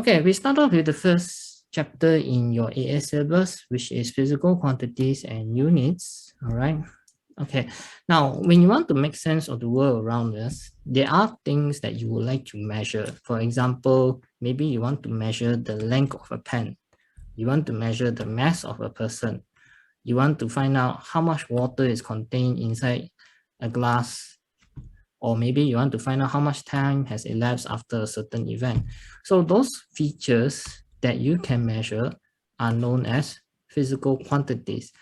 Okay, we start off with the first chapter in your AS syllabus, which is physical quantities and units. All right. Okay. Now, when you want to make sense of the world around us, there are things that you would like to measure. For example, maybe you want to measure the length of a pen. You want to measure the mass of a person. You want to find out how much water is contained inside a glass, or maybe you want to find out how much time has elapsed after a certain event. So those features that you can measure are known as physical quantities.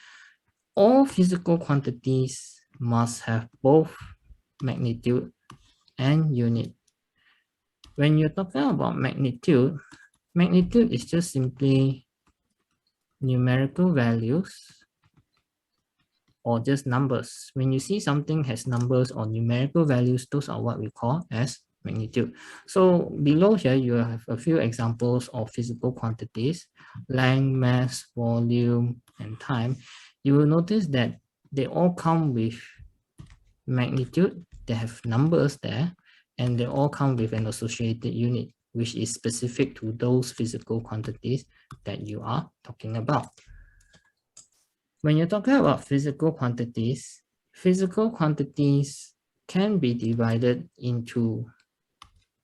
All physical quantities must have both magnitude and unit. When you're talking about magnitude, magnitude is just simply numerical values or just numbers. When you see something has numbers or numerical values, those are what we call as magnitude. So below here, you have a few examples of physical quantities: length, mass, volume, and time. You will notice that they all come with magnitude, they have numbers there, and they all come with an associated unit, which is specific to those physical quantities that you are talking about. When you're talking about physical quantities can be divided into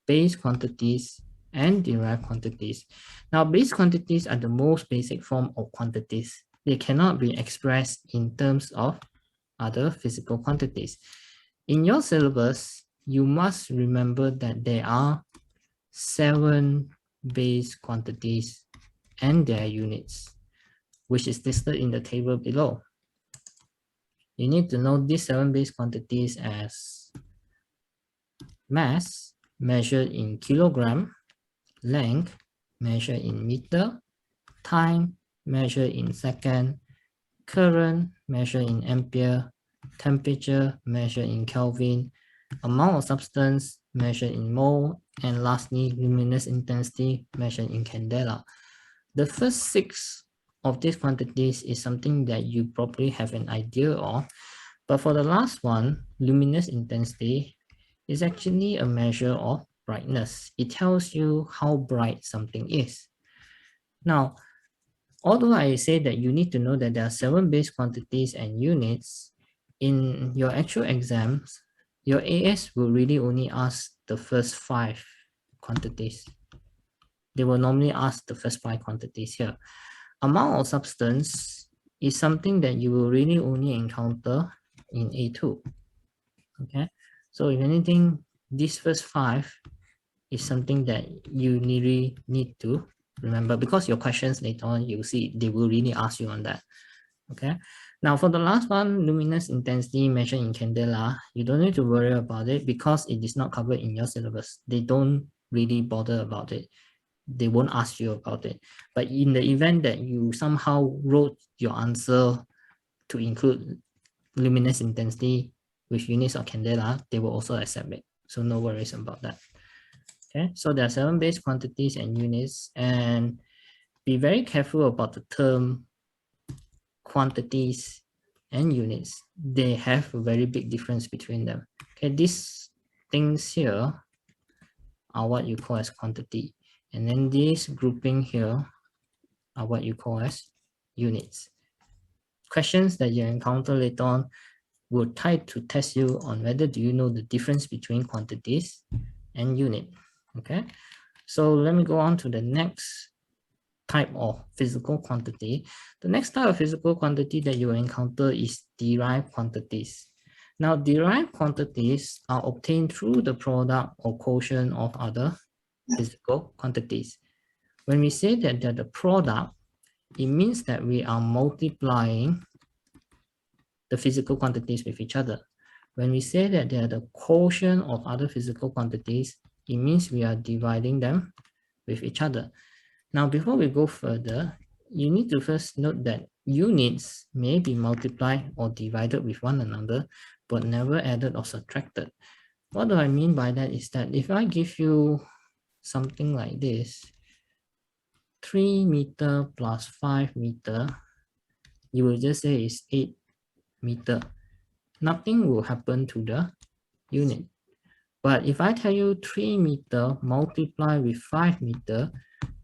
base quantities and derived quantities. Now, base quantities are the most basic form of quantities. They cannot be expressed in terms of other physical quantities. In your syllabus, you must remember that there are 7 base quantities and their units, which is listed in the table below. You need to know these 7 base quantities as mass, measured in kilogram; length, measured in meter; time, measured in second; current, measured in ampere; temperature, measured in Kelvin; amount of substance, measured in mole; and lastly, luminous intensity, measured in candela. The first 6 of these quantities is something that you probably have an idea of, but for the last one, luminous intensity, is actually a measure of brightness. It tells you how bright something is. Now, although I say that you need to know that there are 7 base quantities and units, in your actual exams, your AS will really only ask the first 5 quantities. They will normally ask the first 5 quantities here. Amount of substance is something that you will really only encounter in A2. Okay, so if anything, this first 5 is something that you really need to remember, because your questions later on, you'll see they will really ask you on that. Okay, now for the last one, luminous intensity measured in candela, you don't need to worry about it because it is not covered in your syllabus. They don't really bother about it. They won't ask you about it. But in the event that you somehow wrote your answer to include luminous intensity with units of candela, they will also accept it. So no worries about that. Okay, so there are 7 base quantities and units, and be very careful about the term quantities and units. They have a very big difference between them. Okay, these things here are what you call as quantity, and then this grouping here are what you call as units. Questions that you encounter later on will try to test you on whether do you know the difference between quantities and unit. Okay, so let me go on to the next type of physical quantity. The next type of physical quantity that you will encounter is derived quantities. Now, derived quantities are obtained through the product or quotient of other physical quantities. When we say that they're the product, it means that we are multiplying the physical quantities with each other. When we say that they are the quotient of other physical quantities, it means we are dividing them with each other. Now, before we go further, you need to first note that units may be multiplied or divided with one another, but never added or subtracted. What do I mean by that is that if I give you something like this, 3 meter plus 5 meter, you will just say it's 8 meter. Nothing will happen to the unit. But if I tell you 3 meter multiplied with 5 meter,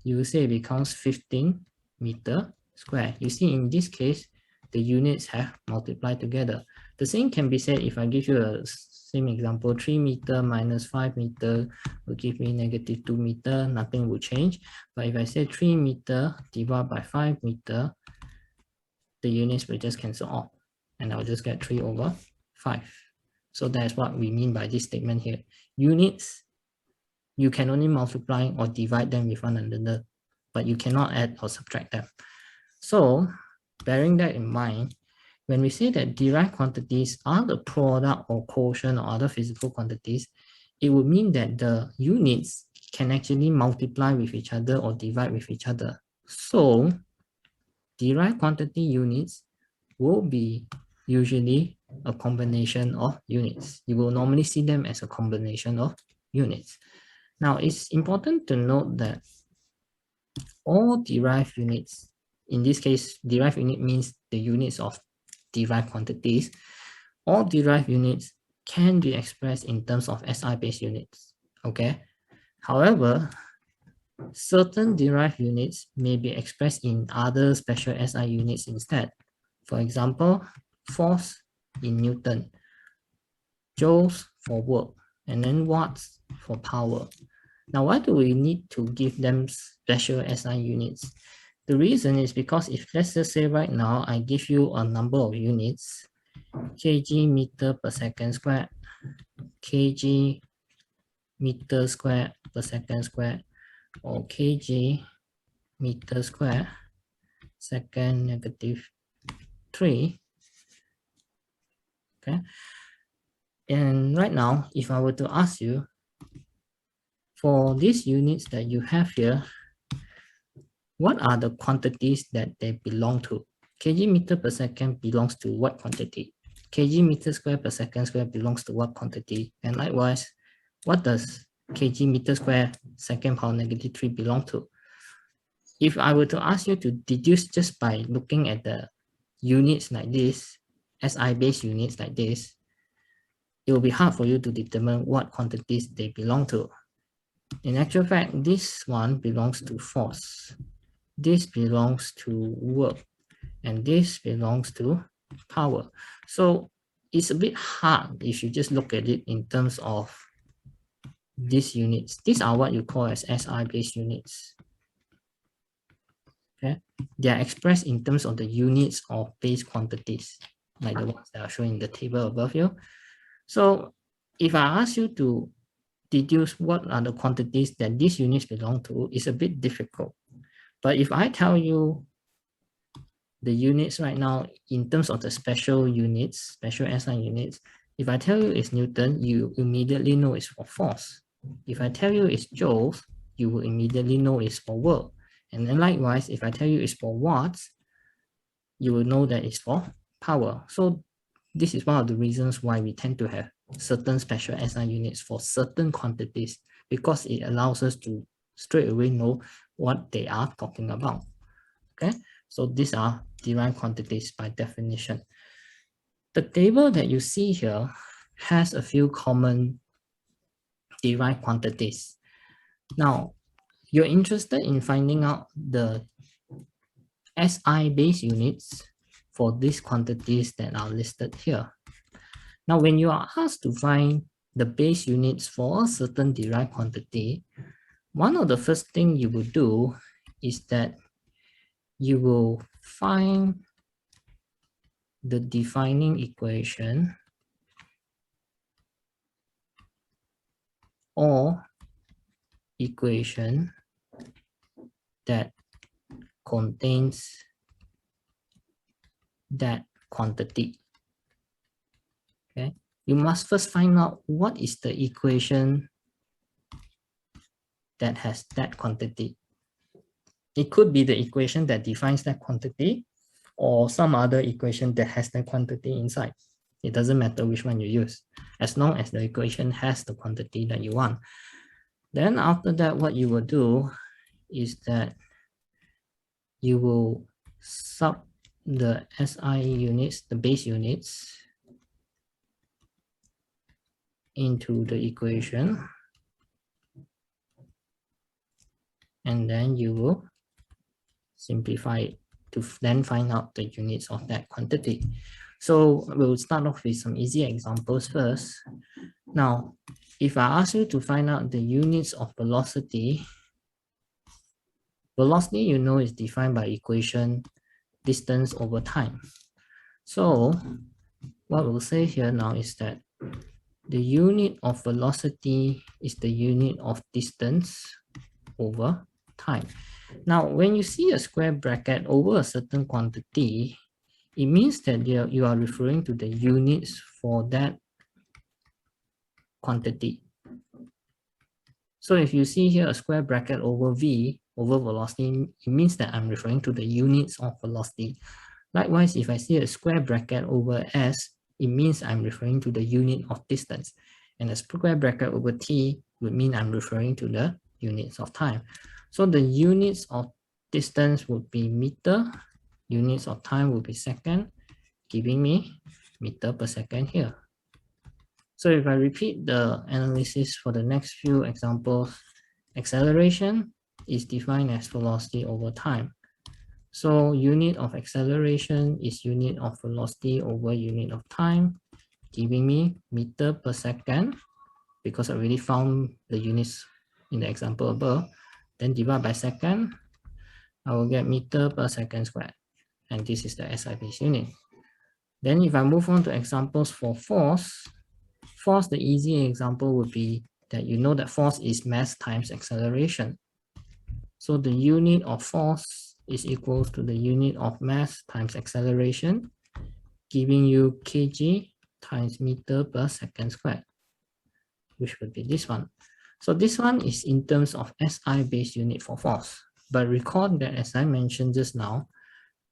you will say it becomes 15 meter square. You see, in this case, the units have multiplied together. The same can be said if I give you a same example, 3 meter minus 5 meter will give me negative 2 meter, nothing will change. But if I say 3 meter divided by 5 meter, the units will just cancel off, and I'll just get 3 over 5. So that's what we mean by this statement here. Units, you can only multiply or divide them with one another, but you cannot add or subtract them. So bearing that in mind, when we say that derived quantities are the product or quotient or other physical quantities, it would mean that the units can actually multiply with each other or divide with each other. So derived quantity units will be usually a combination of units. You will normally see them as a combination of units. Now, it's important to note that all derived units, in this case, derived unit means the units of derived quantities, all derived units can be expressed in terms of SI-based units, okay? However, certain derived units may be expressed in other special SI units instead. For example, force in Newton, joules for work, and then watts for power. Now, why do we need to give them special SI units? The reason is because if, let's just say right now, I give you a number of units, kg meter per second squared, kg meter squared per second squared, or kg meter squared second negative 3. Okay. And right now, if I were to ask you, for these units that you have here, what are the quantities that they belong to? Kg meter per second belongs to what quantity? Kg meter square per second square belongs to what quantity? And likewise, what does kg meter square second power negative 3 belong to? If I were to ask you to deduce just by looking at the units like this, SI-based units like this, it will be hard for you to determine what quantities they belong to. In actual fact, this one belongs to force, this belongs to work, and this belongs to power. So it's a bit hard if you just look at it in terms of these units. These are what you call as SI-based units. Okay, they are expressed in terms of the units of base quantities, like the ones that are shown in the table above you. So if I ask you to deduce what are the quantities that these units belong to, it's a bit difficult. But if I tell you the units right now in terms of the special units, special SI units, if I tell you it's Newton, you immediately know it's for force. If I tell you it's joules, you will immediately know it's for work. And then likewise, if I tell you it's for watts, you will know that it's for power. So this is one of the reasons why we tend to have certain special SI units for certain quantities, because it allows us to straight away know what they are talking about. Okay, so these are derived quantities by definition. The table that you see here has a few common derived quantities. Now, you're interested in finding out the SI-based units for these quantities that are listed here. Now, when you are asked to find the base units for a certain derived quantity, one of the first things you will do is that you will find the defining equation or equation that contains that quantity. Okay, you must first find out what is the equation that has that quantity. It could be the equation that defines that quantity or some other equation that has that quantity inside. It doesn't matter which one you use, as long as the equation has the quantity that you want. Then after that, what you will do is that you will sub the SI units, the base units, into the equation, and then you will simplify it to then find out the units of that quantity. So we'll start off with some easy examples first. Now, if I ask you to find out the units of velocity, velocity you know is defined by equation distance over time. So what we'll say here now is that the unit of velocity is the unit of distance over time. Now, when you see a square bracket over a certain quantity, it means that you are referring to the units for that quantity. So if you see here a square bracket over v, over velocity, it means that I'm referring to the units of velocity. Likewise, if I see a square bracket over s, it means I'm referring to the unit of distance. And a square bracket over t would mean I'm referring to the units of time. So the units of distance would be meter, units of time would be second, giving me meter per second here. So if I repeat the analysis for the next few examples, acceleration is defined as velocity over time. So unit of acceleration is unit of velocity over unit of time, giving me meter per second, because I already found the units in the example above. Then divide by second, I will get meter per second squared. And this is the SI base unit. Then if I move on to examples for force, the easy example would be that you know that force is mass times acceleration. So the unit of force is equal to the unit of mass times acceleration, giving you kg times meter per second squared, which would be this one. So this one is in terms of SI base unit for force. But recall that as I mentioned just now,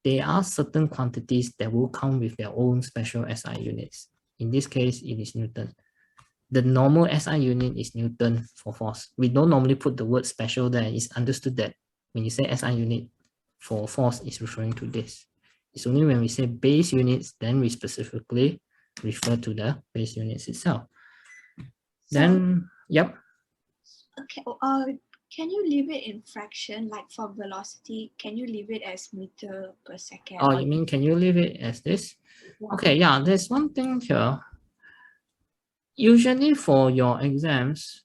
there are certain quantities that will come with their own special SI units. In this case, it is Newton. The normal SI unit is Newton for force. We don't normally put the word special there. It's understood that when you say SI unit for force, is referring to this. It's only when we say base units, then we specifically refer to the base units itself. So, then, yep. Okay. Can you leave it in fraction, like for velocity? Can you leave it as meter per second? Oh, you mean can you leave it as this? Yeah. Okay, yeah, there's one thing here. Usually for your exams,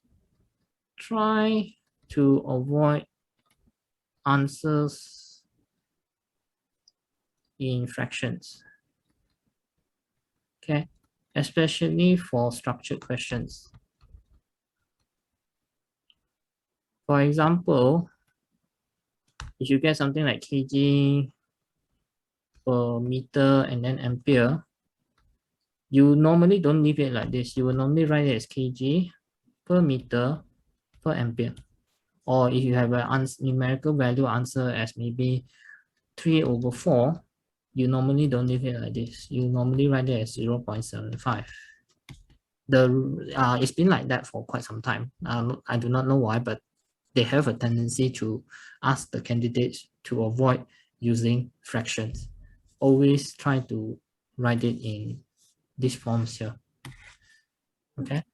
try to avoid answers in fractions. Okay, especially for structured questions. For example, if you get something like kg per meter and then ampere, you normally don't leave it like this. You will normally write it as kg per meter per ampere. Or if you have a numerical value answer as maybe 3/4, you normally don't leave it like this. You normally write it as 0.75. It's been like that for quite some time. I do not know why, but they have a tendency to ask the candidates to avoid using fractions. Always try to write it in these forms here. Okay.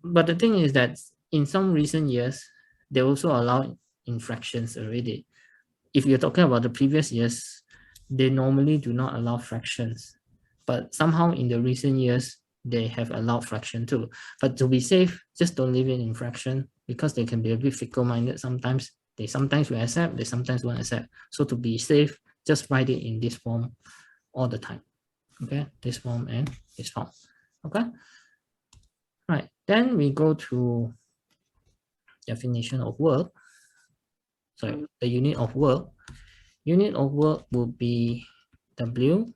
But the thing is that in some recent years, they also allow in fractions already. If you're talking about the previous years, they normally do not allow fractions. But somehow in the recent years, they have allowed fraction too. But to be safe, just don't leave it in fraction, because they can be a bit fickle-minded sometimes. They sometimes will accept, they sometimes won't accept. So to be safe, just write it in this form all the time. Okay, this form and this form. Okay. Right, then we go to definition of work. Sorry, the unit of work. Unit of work will be W.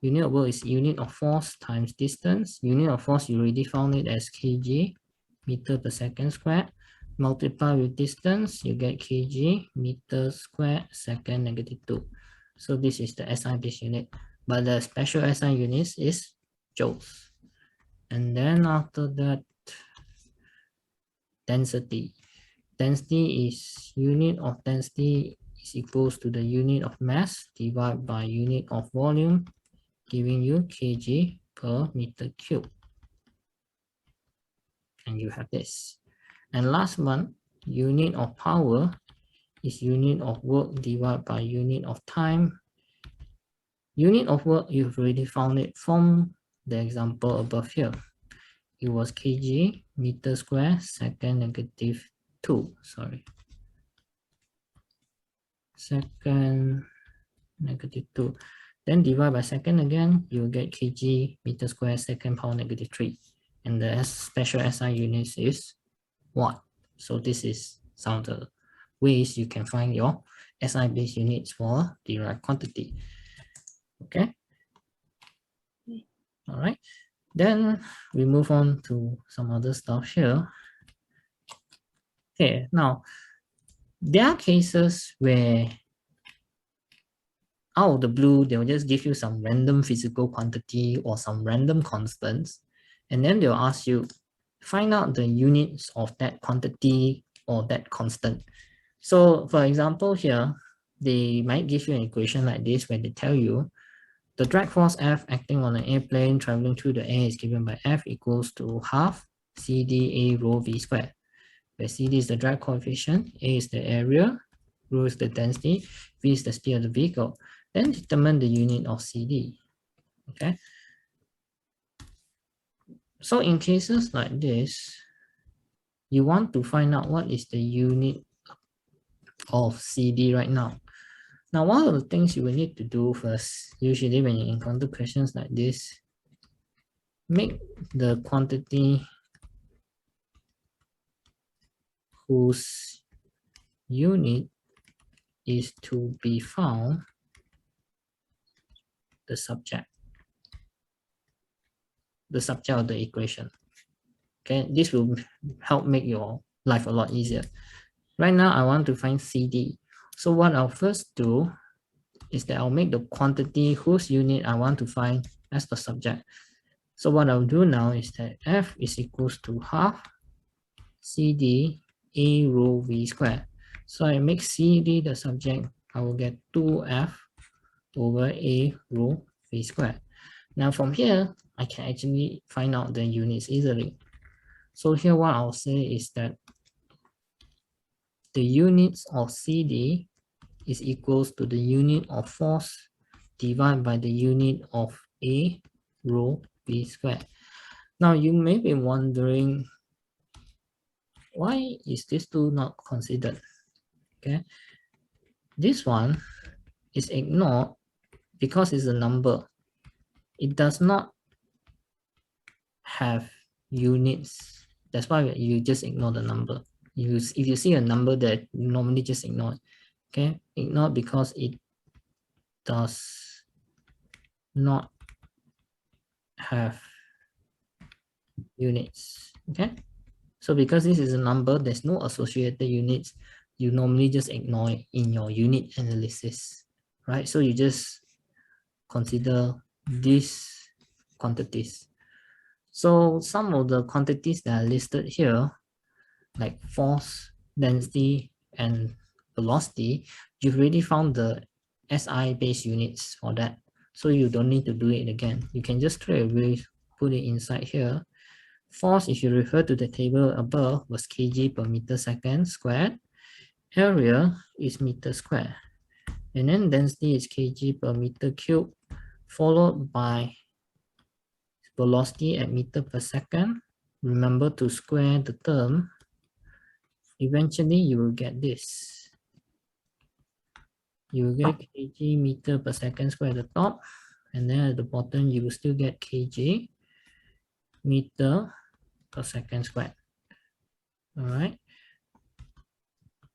Unit of work is unit of force times distance. Unit of force, you already found it as kg, meter per second squared. Multiply with distance, you get kg, meter squared, second negative 2. So this is the SI base unit. But the special SI unit is joules. And then after that, density. Density is unit of density is equals to the unit of mass divided by unit of volume, giving you kg per meter cube. And you have this. And last one, unit of power is unit of work divided by unit of time. Unit of work, you've already found it from the example above here. It was kg meter square second negative 2. Sorry. Second negative 2. Then divide by second again, you get kg meter square second power negative 3. And the special SI units is watt. So this is some of the ways you can find your SI based units for derived quantity. Okay. All right. Then we move on to some other stuff here. Okay. Now, there are cases where out of the blue, they'll just give you some random physical quantity or some random constants. And then they'll ask you, find out the units of that quantity or that constant. So for example here, they might give you an equation like this where they tell you the drag force F acting on an airplane traveling through the air is given by F equals to half CD A rho V squared, where CD is the drag coefficient, A is the area, rho is the density, V is the speed of the vehicle. Then determine the unit of CD. Okay. So in cases like this, you want to find out what is the unit of CD right now. Now, one of the things you will need to do first, usually when you encounter questions like this, make the quantity whose unit is to be found the subject of the equation. Okay, this will help make your life a lot easier. Right now, I want to find CD. So what I'll first do is that I'll make the quantity whose unit I want to find as the subject. So what I'll do now is that F is equals to half CD A rho V squared. So I make CD the subject, I will get 2F over A rho V squared. Now from here, I can actually find out the units easily. So here what I'll say is that the units of CD is equals to the unit of force divided by the unit of A rho V squared. Now you may be wondering, why is this two not considered? Okay, this one is ignored because it's a number. It does not have units. That's why you just ignore the number. If you see a number that you normally just ignore it. Okay, ignore because it does not have units. Okay, so because this is a number, there's no associated units. You normally just ignore it in your unit analysis, right? So you just consider these quantities. So some of the quantities that are listed here, like force, density, and velocity, you've already found the SI base units for that. So you don't need to do it again. You can just straight away put it inside here. Force, if you refer to the table above, was kg per meter second squared. Area is meter square. And then density is kg per meter cube, followed by velocity at meter per second. Remember to square the term. Eventually, you will get this. You will get kg meter per second square at the top. And then at the bottom, you will still get kg meter per second squared. All right.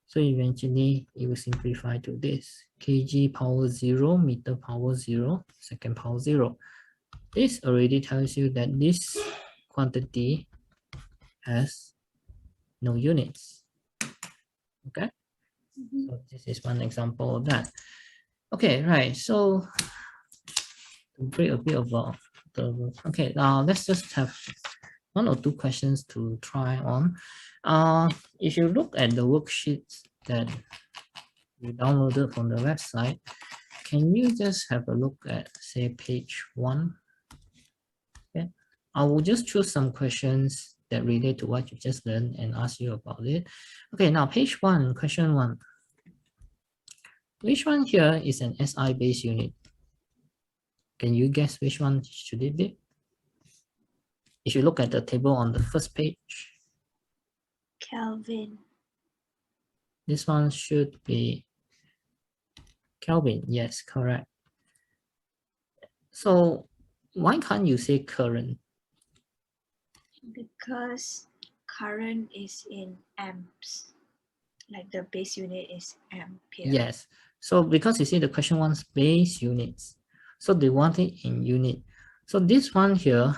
So eventually, it will simplify to this. Kg power 0, meter power 0, second power 0. This already tells you that this quantity has no units. Okay. So this is one example of that. Okay, right. So to break a bit about the, okay, now let's just have one or two questions to try on. If you look at the worksheets that you downloaded from the website, can you just have a look at, say, page 1? Okay, I will just choose some questions that relate to what you just learned and ask you about it. Okay, now page 1, question 1. Which one here is an SI base unit? Can you guess which one should it be? If you look at the table on the first page, Kelvin. this one should be Kelvin. Yes, correct. So why can't you say current? Because current is in amps. Like the base unit is ampere. Yes. So because you see the question wants base units. So they want it in unit. So this one here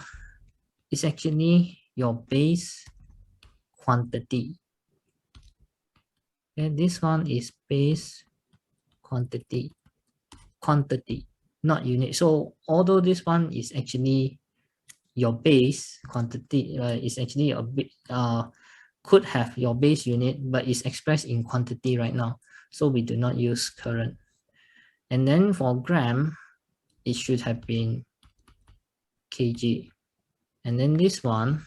is actually your base quantity. Okay, this one is base quantity, not unit. So although this one is actually your base quantity, is actually a bit could have your base unit, but it's expressed in quantity right now. So we do not use current. And then for gram, it should have been kg. And then this one,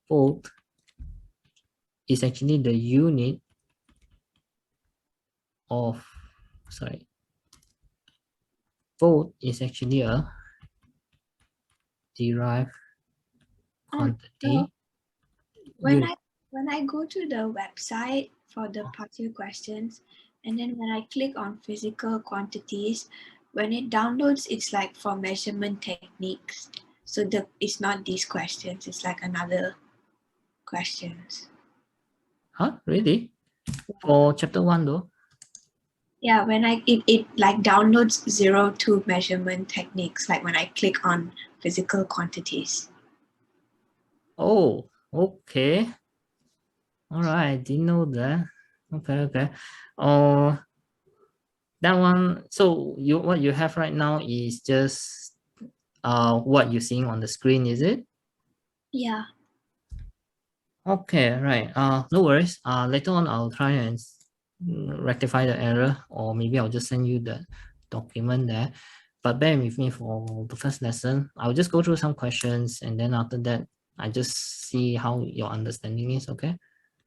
volt, is actually the unit of, sorry, volt is actually a derived quantity. When I go to the website for the past year questions, and then when I click on physical quantities, when it downloads, it's like for measurement techniques. So it's not these questions, it's like another questions. Huh? Really? For chapter 1 though? Yeah, when it like downloads 0 to measurement techniques, like when I click on physical quantities. Oh, okay. All right, didn't know that. Okay. That one. So what you have right now is just what you're seeing on the screen, is it? Yeah. Okay, right. No worries. Later on I'll try and rectify the error, or maybe I'll just send you the document there. But bear with me for the first lesson. I'll just go through some questions, and then after that, I just see how your understanding is. Okay,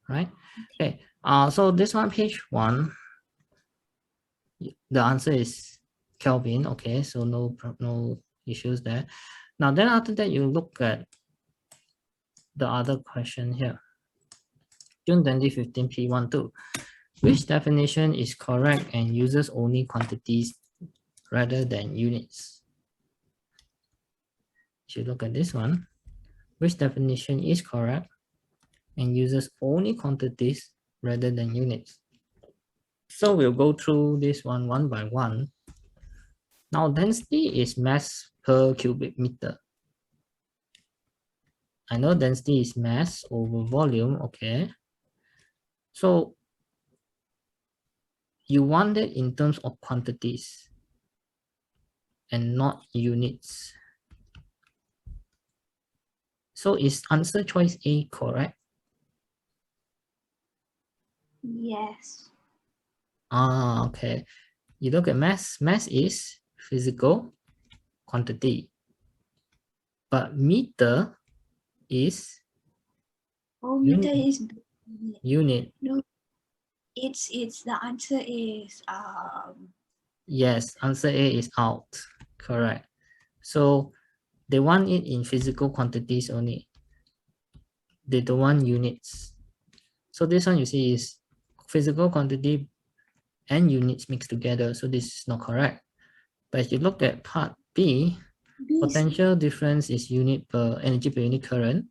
right? Okay. So this one, page 1, the answer is Kelvin. Okay, so no issues there. Now then after that, you look at the other question here. June 2015 P12. Which definition is correct and uses only quantities rather than units? If you look at this one, which definition is correct and uses only quantities rather than units? So we'll go through this one by one. Now density is mass per cubic meter. I know density is mass over volume, okay. So you want it in terms of quantities and not units. So is answer choice A correct? Yes. Okay. You look at mass. Mass is physical quantity, but meter is Meter unit. is Unit. no. It's the answer is Yes, answer A is out. Correct. So they want it in physical quantities only. They don't want units. So this one you see is physical quantity and units mixed together. So this is not correct. But if you look at part B, potential difference is unit per energy per unit current.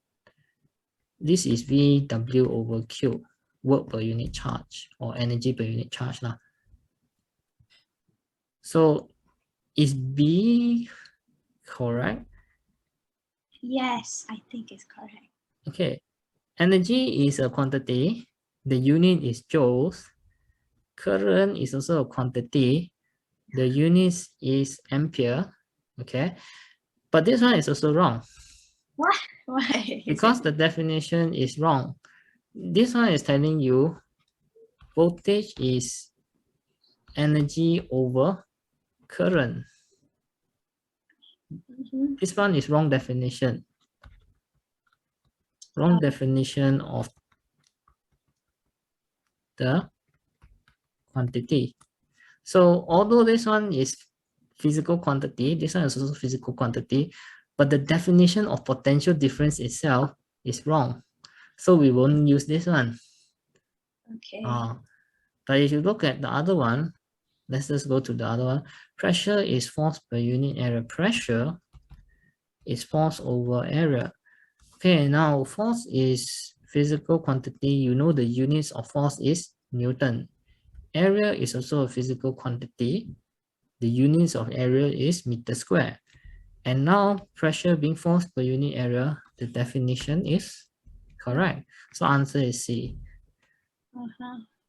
This is VW over Q, work per unit charge or energy per unit charge. So is B correct? Yes, I think it's correct. Okay, energy is a quantity. The unit is joules. Current is also a quantity. The unit is ampere. Okay, but this one is also wrong. What? Why? Because the definition is wrong. This one is telling you voltage is energy over current. This one is wrong definition. Wrong definition of the quantity. So although this one is physical quantity, this one is also physical quantity, but the definition of potential difference itself is wrong. So we won't use this one. Okay. But if you look at the other one, let's just go to the other one. Pressure is force per unit area. Pressure is force over area. Okay, now force is physical quantity. You know the units of force is Newton. Area is also a physical quantity. The units of area is meter square. And now pressure being force per unit area, the definition is correct. So answer is C.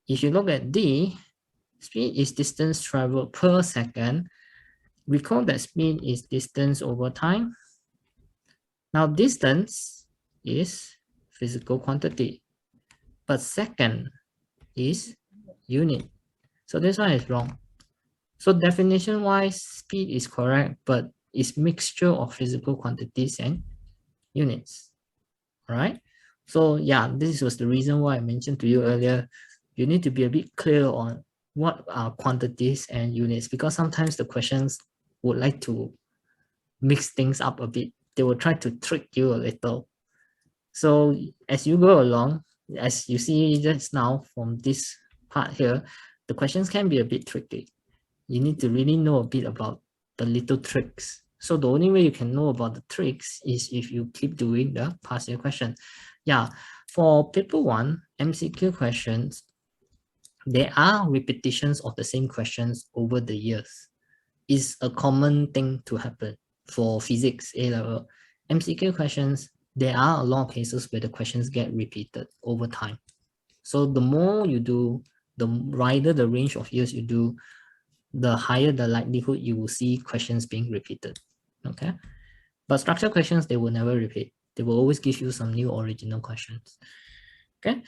If you look at D, speed is distance traveled per second. Recall that speed is distance over time. Now distance is physical quantity, but second is unit. So this one is wrong. So definition wise, speed is correct, but it's mixture of physical quantities and units. All right. So yeah, this was the reason why I mentioned to you earlier, you need to be a bit clear on what are quantities and units, because sometimes the questions would like to mix things up a bit. They will try to trick you a little. So as you go along, as you see just now from this part here, the questions can be a bit tricky. You need to really know a bit about the little tricks. So the only way you can know about the tricks is if you keep doing the past year question. Yeah, for paper 1, MCQ questions, there are repetitions of the same questions over the years. It's a common thing to happen for physics A level. MCQ questions, there are a lot of cases where the questions get repeated over time. So the more you do, the wider the range of years you do, the higher the likelihood you will see questions being repeated. Okay. But structured questions, they will never repeat. They will always give you some new original questions. Okay.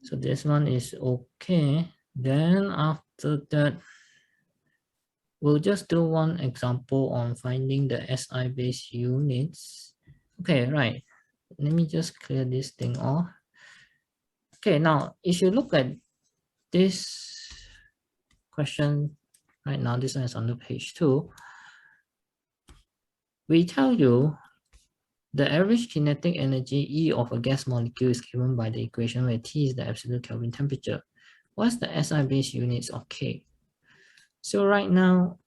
So this one is okay. Then after that, we'll just do one example on finding the SI base units. Okay, right. Let me just clear this thing off. Okay, now if you look at this question right now, this one is on the page 2. We tell you the average kinetic energy E of a gas molecule is given by the equation where T is the absolute Kelvin temperature. What's the SI base units of K? So right now,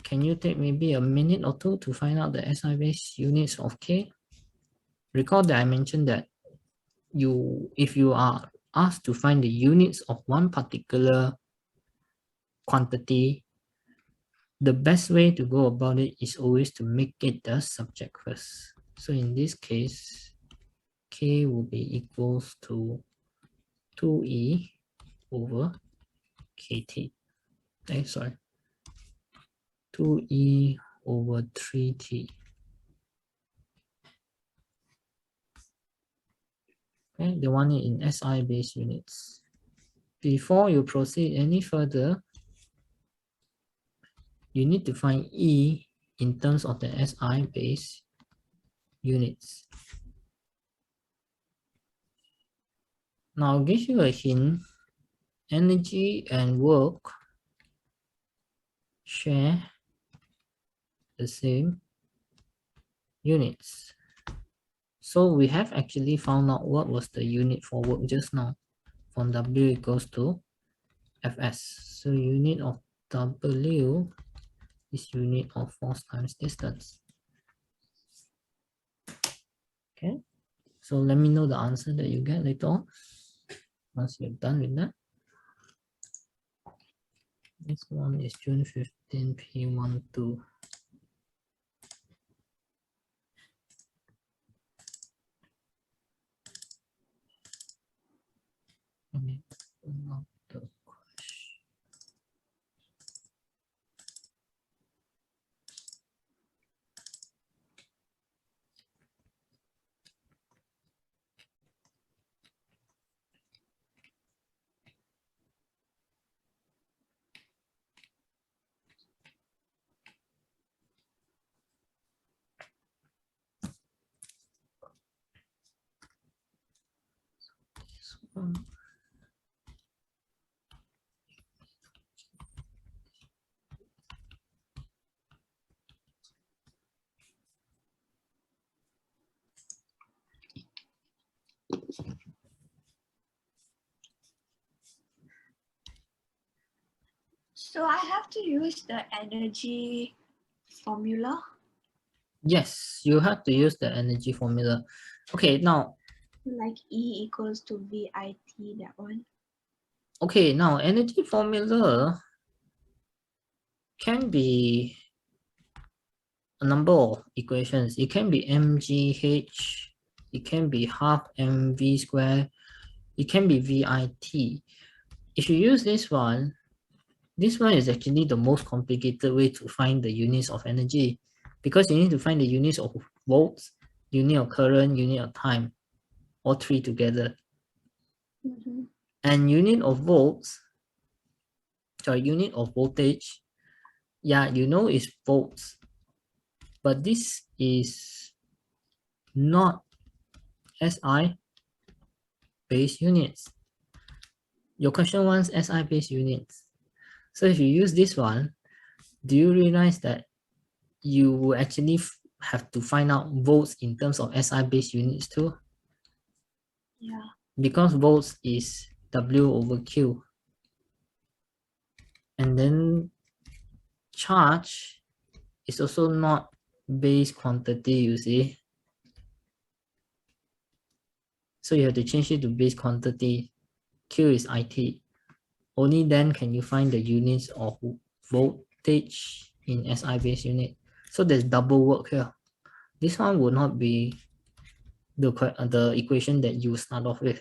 can you take maybe a minute or two to find out the SI base units of K? Recall that I mentioned that if you are asked to find the units of one particular quantity, the best way to go about it is always to make it the subject first. So in this case, K will be equals to 2E over KT. Okay, sorry. 2E over 3T. Okay, they want it in SI base units. Before you proceed any further, you need to find E in terms of the SI base units. Now I'll give you a hint. Energy and work share the same units. So we have actually found out what was the unit for work just now. From W equals to Fs. So unit of W is unit of force times distance. Okay. So let me know the answer that you get later on. Once you're done with that. This one is June 15 P12. So I have to use the energy formula. Yes, you have to use the energy formula. Okay, now, Like E equals to VIT, that one. okay, now energy formula can be a number of equations. It can be mgh, it can be half mv squared, it can be VIT. If you use this one is actually the most complicated way to find the units of energy, because you need to find the units of volts, unit of current, unit of time, all three together. And unit of volts, sorry, unit of voltage, yeah, you know it's volts, but this is not SI base units. Your question wants SI base units. So if you use this one, do you realize that you will actually have to find out volts in terms of SI base units too? Yeah. Because volts is W over Q. And then charge is also not base quantity, you see. So you have to change it to base quantity. Q is IT. Only then can you find the units of voltage in SI base unit. So there's double work here. This one will not be the equation that you start off with,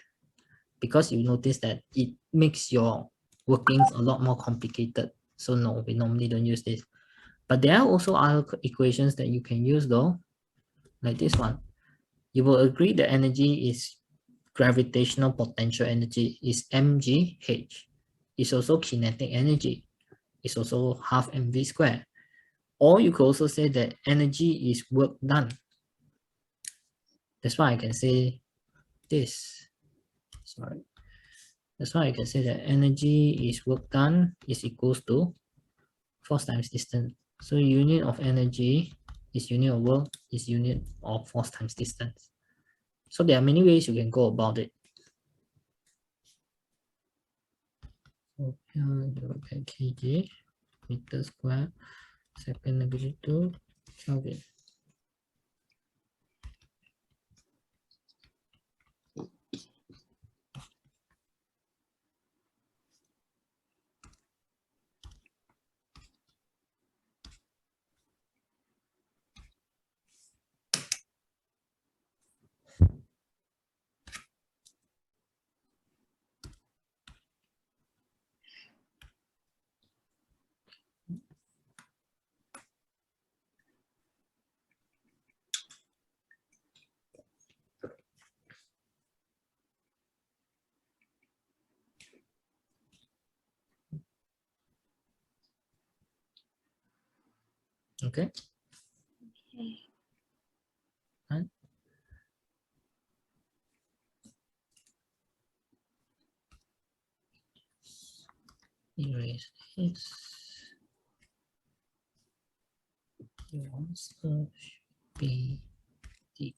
because you notice that it makes your workings a lot more complicated. So no, we normally don't use this. But there are also other equations that you can use though, like this one. You will agree the energy is gravitational potential energy, is mgh. It's also kinetic energy. It's also half mv squared. Or you could also say that energy is work done. That's why I can say this. Sorry. That's why I can say that energy is work done is equals to force times distance. So unit of energy is unit of work is unit of force times distance. So there are many ways you can go about it. So here you look at kg, meter square, second negative 2 Kelvin. Okay. Okay. Right. Erase this. The answer should be D.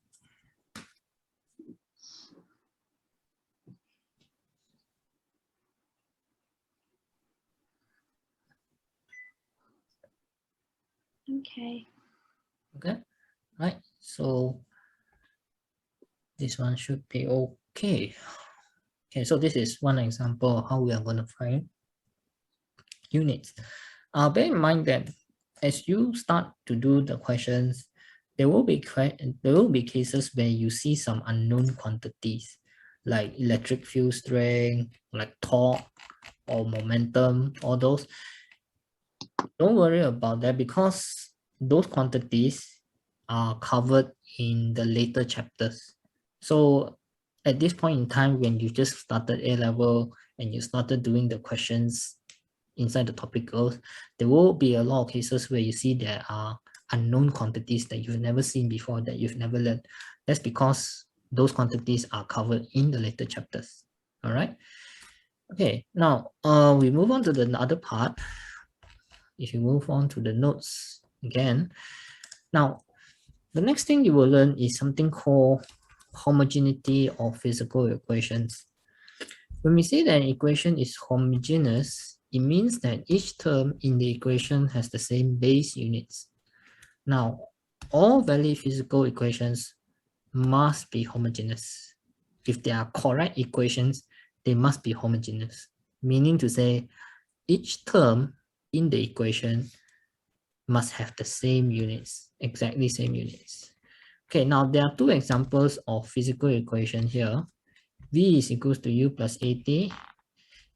Okay. Okay. Right. So this one should be okay. Okay, so this is one example of how we are going to find units. Bear in mind that as you start to do the questions, there will be cases where you see some unknown quantities like electric field strength, like torque or momentum, all those. Don't worry about that, because those quantities are covered in the later chapters. So at this point in time, when you just started A level and you started doing the questions inside the topicals, there will be a lot of cases where you see there are unknown quantities that you've never seen before, that you've never learned. That's because those quantities are covered in the later chapters. All right. Okay, now we move on to the other part. If you move on to the notes again, now the next thing you will learn is something called homogeneity of physical equations. When we say that an equation is homogeneous, it means that each term in the equation has the same base units. Now, all valid physical equations must be homogeneous. If they are correct equations, they must be homogeneous, meaning to say each term in the equation must have the same units, exactly same units. Okay, now there are two examples of physical equation here. V is equals to U plus AT,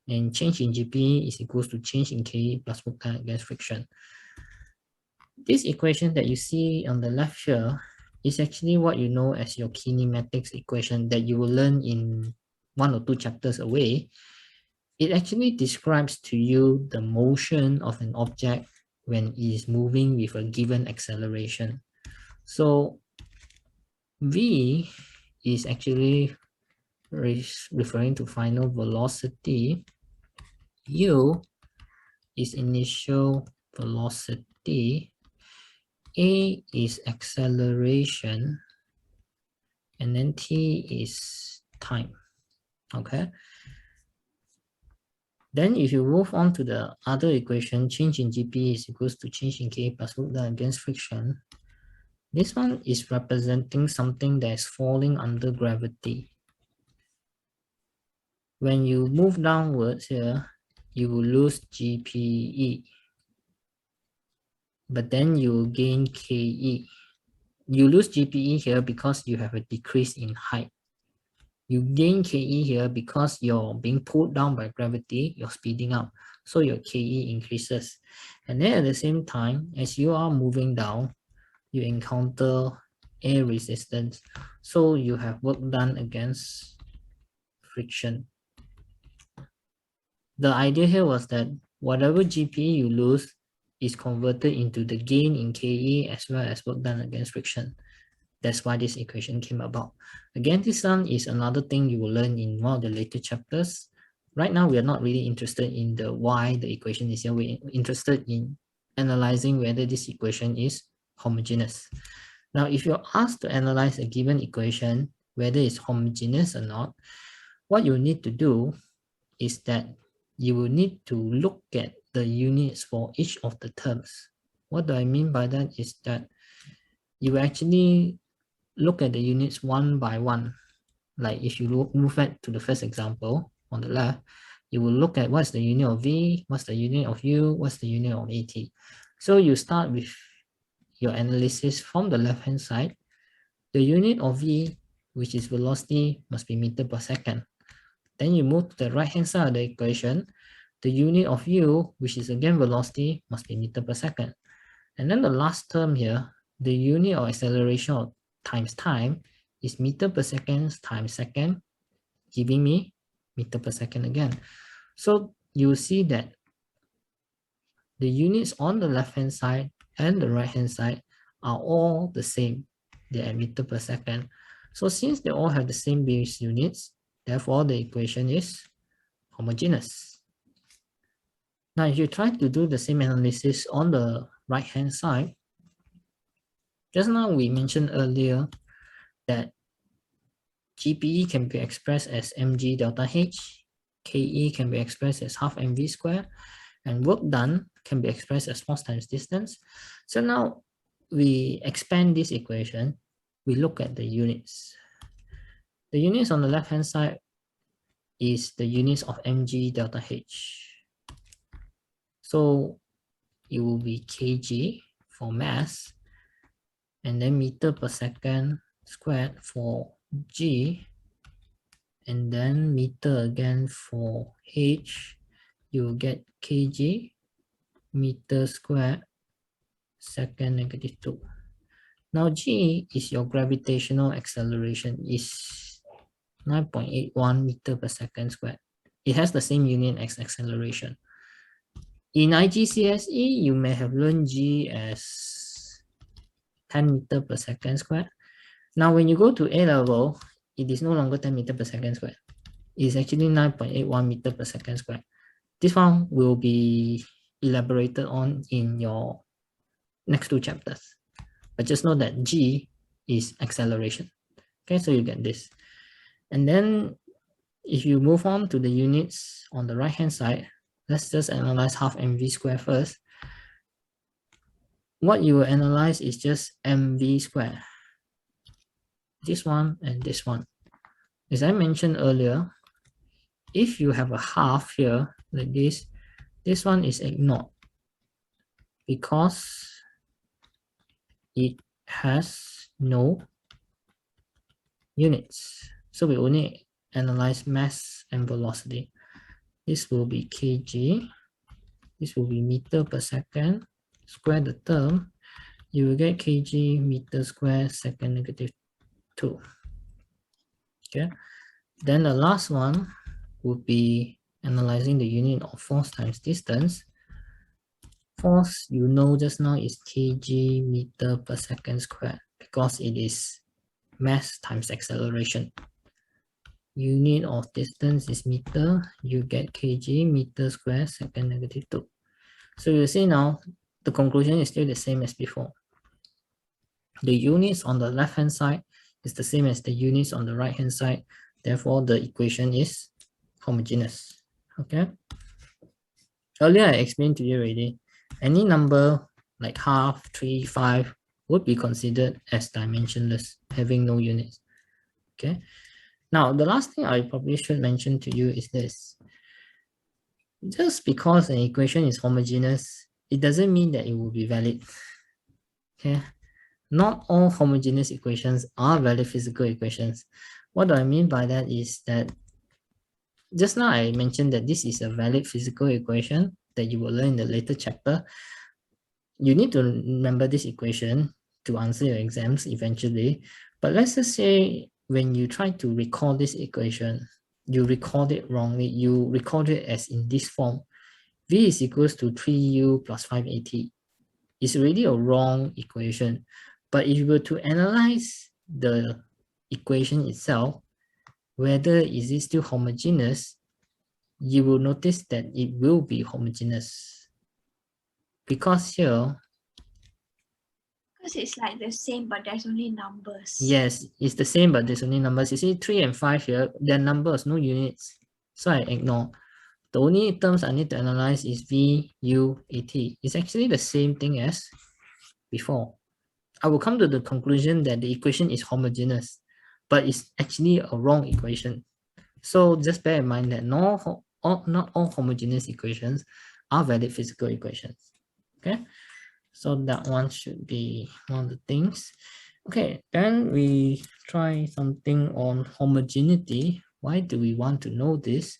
and change in GP is equals to change in KE plus work done against friction. This equation that you see on the left here is actually what you know as your kinematics equation that you will learn in 1 or 2 chapters away. It actually describes to you the motion of an object when it is moving with a given acceleration. So V is actually referring to final velocity. U is initial velocity. A is acceleration. And then T is time. Okay. Then if you move on to the other equation, change in GP is equals to change in K plus work done against friction. This one is representing something that is falling under gravity. When you move downwards here, you will lose GPE. But then you will gain KE. You lose GPE here because you have a decrease in height. You gain KE here because you're being pulled down by gravity, you're speeding up. So your KE increases. And then at the same time, as you are moving down, you encounter air resistance. So you have work done against friction. The idea here was that whatever GPE you lose is converted into the gain in KE as well as work done against friction. That's why this equation came about. Again, this one is another thing you will learn in one of the later chapters. Right now, we are not really interested in the why the equation is here. We're interested in analyzing whether this equation is homogeneous. Now, if you're asked to analyze a given equation, whether it's homogeneous or not, what you need to do is that you will need to look at the units for each of the terms. What do I mean by that is that you actually look at the units one by one. Like if you move back to the first example on the left, you will look at what's the unit of V, what's the unit of U, what's the unit of AT. So you start with your analysis from the left hand side. The unit of V, which is velocity, must be meter per second. Then you move to the right hand side of the equation. The unit of U, which is again velocity, must be meter per second. And then the last term here, the unit of acceleration times time is meter per second times second, giving me meter per second again. So you see that the units on the left hand side and the right hand side are all the same. They are meter per second. So since they all have the same base units, therefore the equation is homogeneous. Now if you try to do the same analysis on the right hand side, just now we mentioned earlier that GPE can be expressed as mg delta h, KE can be expressed as half mv squared, and work done can be expressed as force times distance. So now we expand this equation, we look at the units. The units on the left hand side is the units of mg delta h. So it will be kg for mass, and then meter per second squared for g, and then meter again for h. You will get kg meter squared second negative 2. Now g is your gravitational acceleration, is 9.81 meter per second squared. It has the same unit as acceleration. In IGCSE, you may have learned g as 10 meter per second squared. Now when you go to A level, it is no longer 10 meter per second squared. is actually 9.81 meter per second squared. This one will be elaborated on in your next two chapters. But just know that G is acceleration. Okay, so you get this. And then if you move on to the units on the right hand side, let's just analyze half mv squared first. What you will analyze is just mv squared. This one and this one. As I mentioned earlier, if you have a half here like this one is ignored because it has no units. So we only analyze mass and velocity. This will be kg. This will be meter per second. Square the term. You will get kg meter square second negative 2. Okay. Then the last one would be analyzing the unit of force times distance. Force, you know just now, is kg meter per second squared because it is mass times acceleration. Unit of distance is meter, you get kg meter squared second negative 2. So you see now the conclusion is still the same as before. The units on the left hand side is the same as the units on the right hand side. Therefore, the equation is homogeneous. Okay. Earlier I explained to you already. Any number like half, 3, 5 would be considered as dimensionless, having no units. Okay. Now, the last thing I probably should mention to you is this. Just because an equation is homogeneous, it doesn't mean that it will be valid. Okay. Not all homogeneous equations are valid physical equations. What do I mean by that is that just now I mentioned that this is a valid physical equation that you will learn in the later chapter. You need to remember this equation to answer your exams eventually. But let's just say when you try to recall this equation, you record it wrongly. You record it as in this form. V is equals to 3u plus 5at. It's already a wrong equation. But if you were to analyze the equation itself, whether is it still homogeneous, you will notice that it will be homogeneous. Because here, because it's like the same, but there's only numbers. yes, it's the same, but there's only numbers. You see 3 and 5 here, they're numbers, no units. So I ignore. The only terms I need to analyze is V, U, AT. It's actually the same thing as before. I will come to the conclusion that the equation is homogeneous, but it's actually a wrong equation. So just bear in mind that not all homogeneous equations are valid physical equations. Okay, so that one should be one of the things. Okay, then we try something on homogeneity. Why do we want to know this?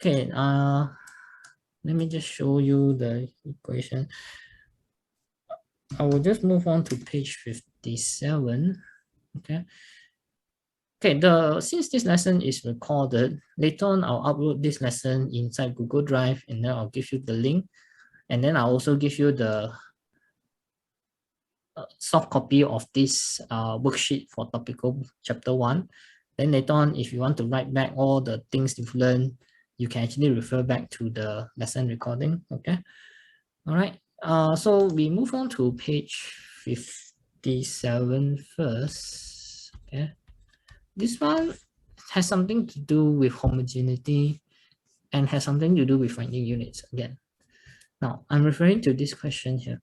Okay, let me just show you the equation. I will just move on to page 57. Okay. Okay, since this lesson is recorded, later on I'll upload this lesson inside Google Drive and then I'll give you the link. And then I'll also give you the soft copy of this worksheet for topical chapter 1. Then later on, if you want to write back all the things you've learned, you can actually refer back to the lesson recording. Okay. All right. So we move on to page 57 first. Okay. This one has something to do with homogeneity and has something to do with finding units again. Now, I'm referring to this question here.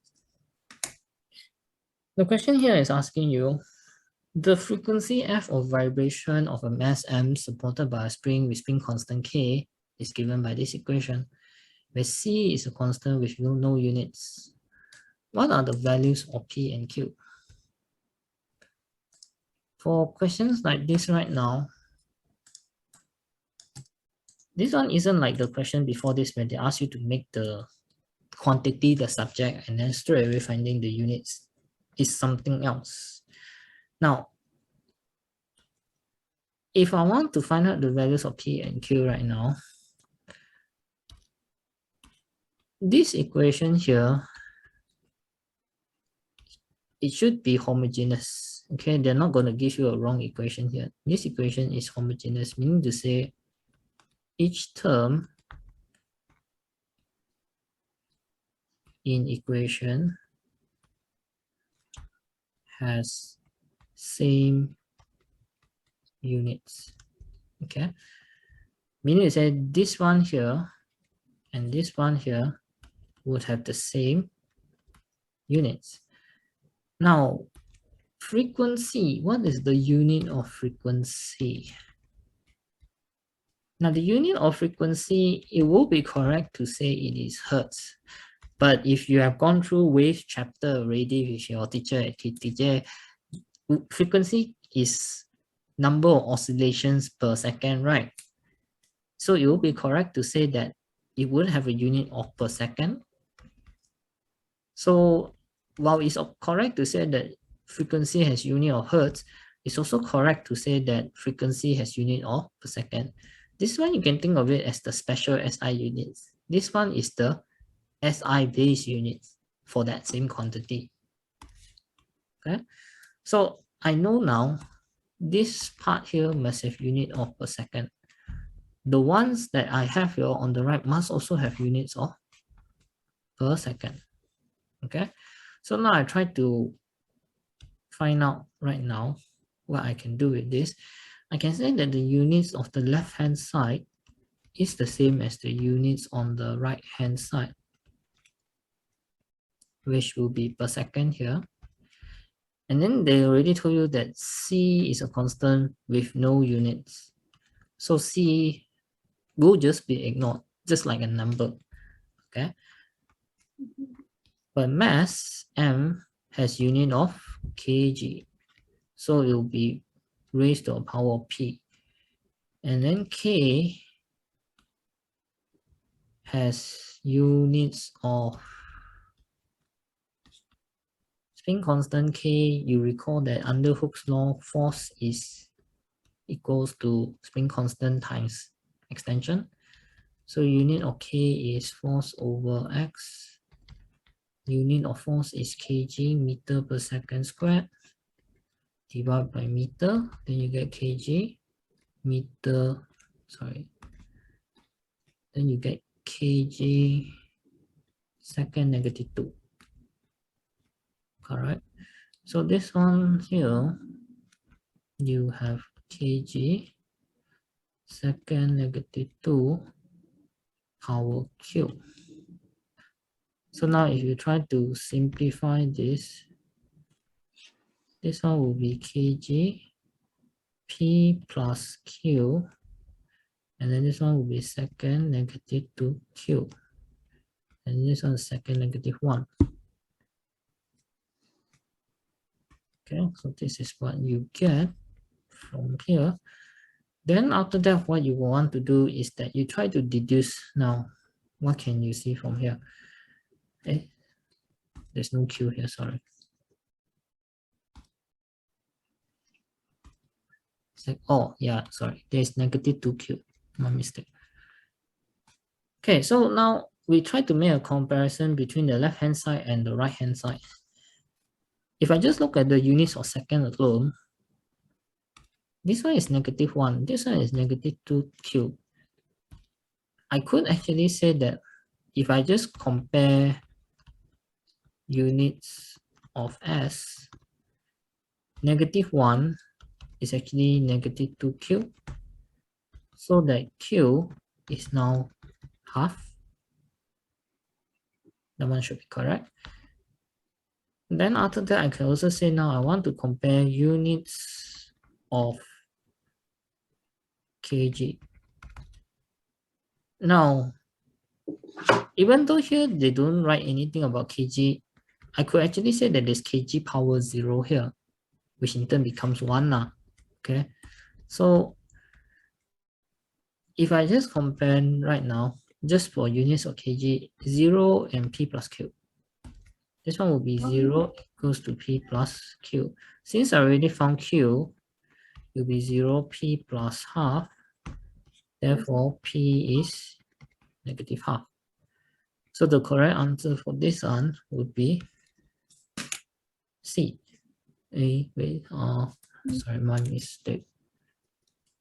The question here is asking you, the frequency f of vibration of a mass m supported by a spring with spin constant k is given by this equation, where c is a constant with no units. What are the values of p and q? For questions like this right now, this one isn't like the question before this where they ask you to make the quantity the subject and then straight away finding the units. Is something else. Now, if I want to find out the values of P and Q right now, this equation here, it should be homogeneous. Okay, they're not going to give you a wrong equation here. This equation is homogeneous, meaning to say each term in equation has same units. Okay, meaning to say this one here and this one here would have the same units. Now, frequency, what is the unit of frequency? Now, the unit of frequency, it will be correct to say it is hertz. But if you have gone through wave chapter already with your teacher, frequency is number of oscillations per second, right? So it will be correct to say that it would have a unit of per second. So while it's correct to say that frequency has unit of hertz, it's also correct to say that frequency has unit of per second. This one you can think of it as the special SI units. This one is the SI base units for that same quantity. Okay, so I know now this part here must have unit of per second. The ones that I have here on the right must also have units of per second. Okay, so now I try to find out right now what I can do with this. I can say that the units of the left hand side is the same as the units on the right hand side, which will be per second here. And then they already told you that C is a constant with no units. So C will just be ignored, just like a number. Okay. But mass M has unit of kg. So it will be raised to a power of P. And then K has units of spin constant K. You recall that under Hooke's law, force is equals to spin constant times extension. So unit of K is force over X. Unit of force is kg, meter per second squared, divided by meter. Then you get kg, meter, sorry. Then you get kg second negative 2. Correct. So this one here, you have kg second negative 2 power cube. So now if you try to simplify this, this one will be kg p plus q, and then this one will be second negative 2 cube, and this one is second negative 1. Okay, so this is what you get from here. Then after that, what you want to do is that you try to deduce. Now, what can you see from here? Okay, there's no q here, sorry. It's like, oh yeah, sorry, there's negative 2q, my mistake. Okay, so now we try to make a comparison between the left hand side and the right hand side. If I just look at the units of second alone, this one is negative 1, this one is negative 2 cube. I could actually say that if I just compare units of S, negative 1 is actually negative 2 cube. So that Q is now half. That one should be correct. Then after that, I can also say now I want to compare units of kg. Now, even though here they don't write anything about kg, I could actually say that there's kg power 0 here, which in turn becomes 1 now. Okay, so if I just compare right now, just for units of kg, 0 and p plus q. This one will be 0 equals to p plus q. Since I already found q, it will be 0 p plus half. Therefore, p is negative half. So the correct answer for this one would be C. Sorry, my mistake.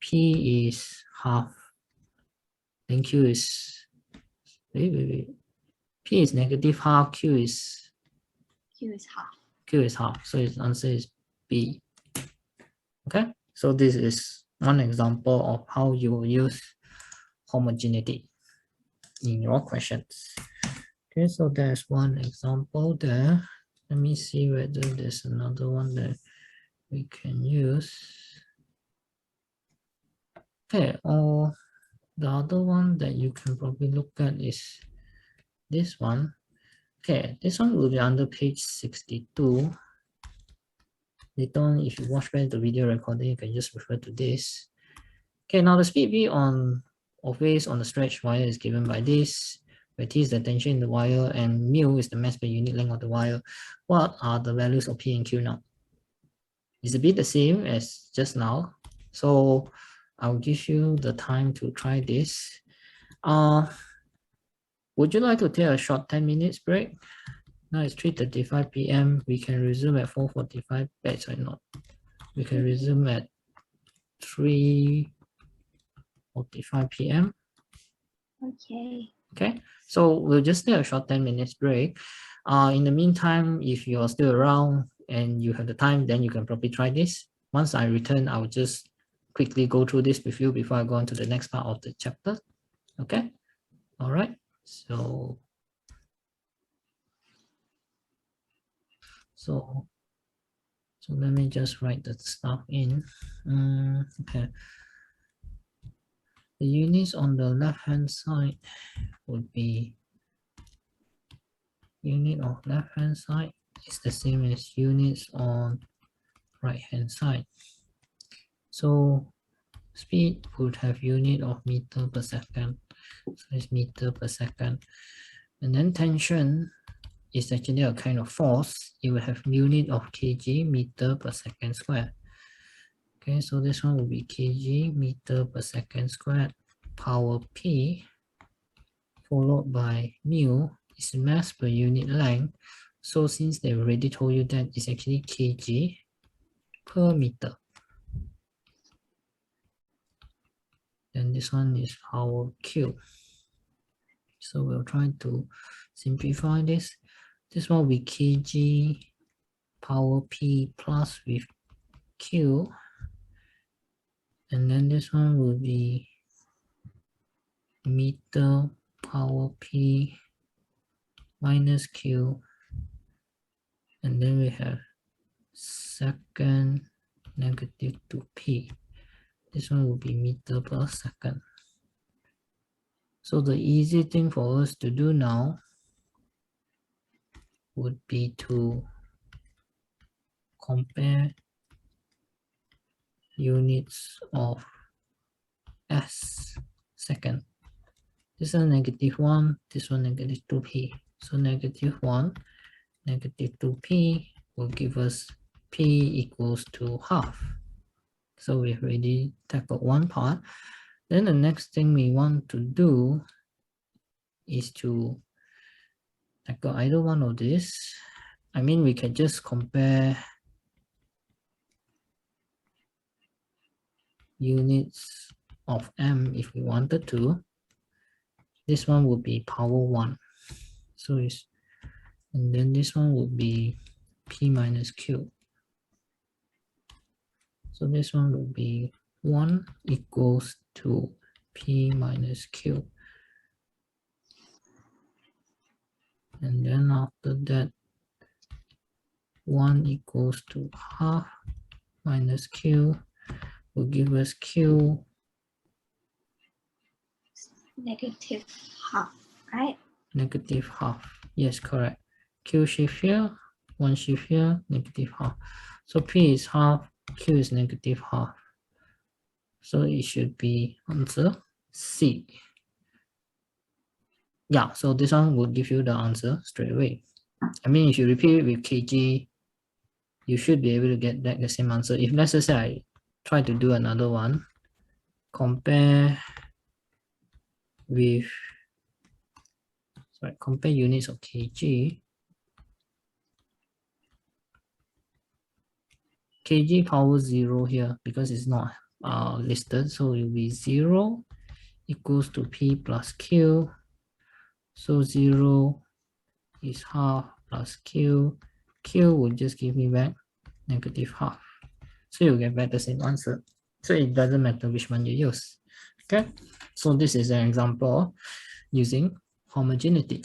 P is half then Q is, wait. P is negative half, Q is half. Q is half. So its answer is B. Okay, so this is one example of how you will use homogeneity in your questions. Okay, so there's one example there. Let me see whether there's another one that we can use. Okay, or the other one that you can probably look at is this one. Okay, this one will be under page 62. Later on, if you watch back the video recording, you can just refer to this. Okay, now the speed V of waves on the stretch wire is given by this, where T is the tension in the wire and mu is the mass per unit length of the wire. What are the values of P and Q now? It's a bit the same as just now. So I'll give you the time to try this. Would you like to take a short 10 minutes break? Now it's 3:35 p.m. We can resume at 4:45. Sorry, not. We can resume at 3:45 p.m. Okay. Okay, so we'll just take a short 10 minutes break. In the meantime, if you're still around and you have the time, then you can probably try this. Once I return, I'll just quickly go through this with you before I go on to the next part of the chapter. Okay, all right, so let me just write the stuff in. Okay, the units on the left hand side would be unit of left hand side is the same as units on right hand side. So speed would have unit of meter per second. So it's meter per second. And then tension is actually a kind of force. It will have unit of kg meter per second squared. Okay, so this one will be kg meter per second squared power P followed by mu is mass per unit length. So since they already told you that it's actually kg per meter. Then this one is power Q. So we'll try to simplify this. This one will be kg power P plus with Q. And then this one will be meter power P minus Q. And then we have second negative 2P. This one will be meter per second. So the easy thing for us to do now would be to compare units of S second. This one negative 1, this one negative 2P. So negative 1, negative 2P will give us P equals to half. So we've already tackled one part. Then the next thing we want to do is to tackle either one of this. I mean, we can just compare units of M if we wanted to. This one would be power 1. So it's, and then this one would be P minus Q. So this one would be 1 equals to P minus Q. And then after that, 1 equals to half minus Q will give us Q Negative half, right? Negative half. Yes, correct. Q shift here, 1 shift here, negative half. So P is half, Q is negative half. So it should be answer C. Yeah, so this one will give you the answer straight away. I mean, if you repeat it with kg, you should be able to get back the same answer. If let's say I try to do another one, compare with, compare units of kg. Kg power 0 here because it's not listed, so it will be 0 equals to P plus Q. So 0 is half plus Q. Q will just give me back negative half. So you get back the same answer. So it doesn't matter which one you use. Okay, so this is an example using homogeneity.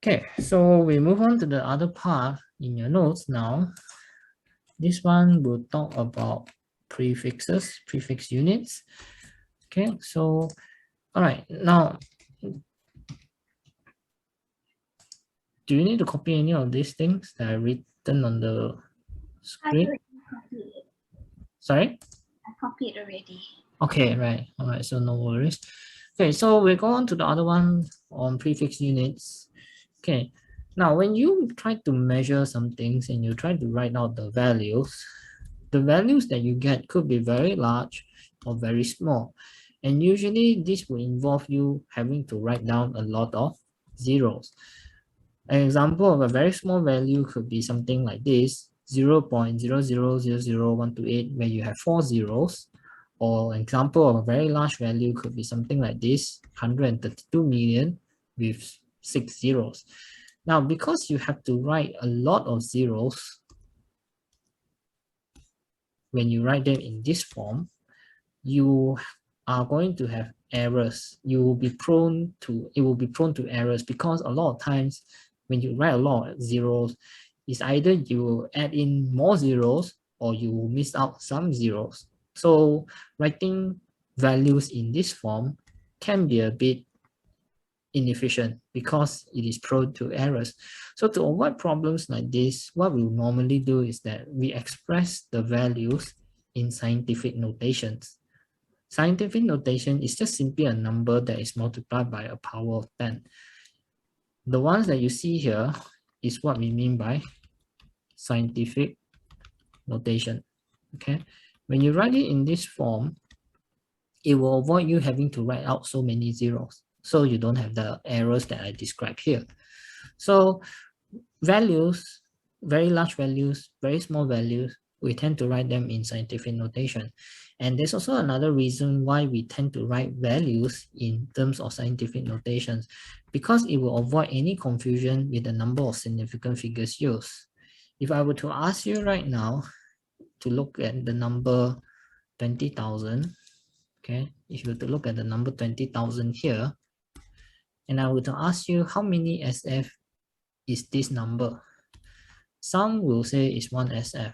Okay, so we move on to the other part in your notes now. This one will talk about prefixes, prefix units. Okay, so all right, now do you need to copy any of these things that are written on the screen? Sorry? I copied already. Okay, right. All right, so no worries. Okay, so we go on to the other one on prefix units. Okay, now when you try to measure some things and you try to write out the values that you get could be very large or very small. And usually this will involve you having to write down a lot of zeros. An example of a very small value could be something like this, 0.0000128, where you have 4 zeros. Or an example of a very large value could be something like this, 132 million with 6 zeros. Now, because you have to write a lot of zeros when you write them in this form, you are going to have errors. It will be prone to errors because a lot of times when you write a lot of zeros, it's either you add in more zeros or you will miss out some zeros. So writing values in this form can be a bit inefficient because it is prone to errors. So to avoid problems like this, what we normally do is that we express the values in scientific notations. Scientific notation is just simply a number that is multiplied by a power of 10. The ones that you see here is what we mean by scientific notation. Okay, when you write it in this form, it will avoid you having to write out so many zeros. So you don't have the errors that I described here. So values, very large values, very small values, we tend to write them in scientific notation. And there's also another reason why we tend to write values in terms of scientific notations, because it will avoid any confusion with the number of significant figures used. If I were to ask you right now to look at the number 20,000, okay, if you were to look at the number 20,000 here, and I were to ask you how many SF is this number, some will say it's 1 SF,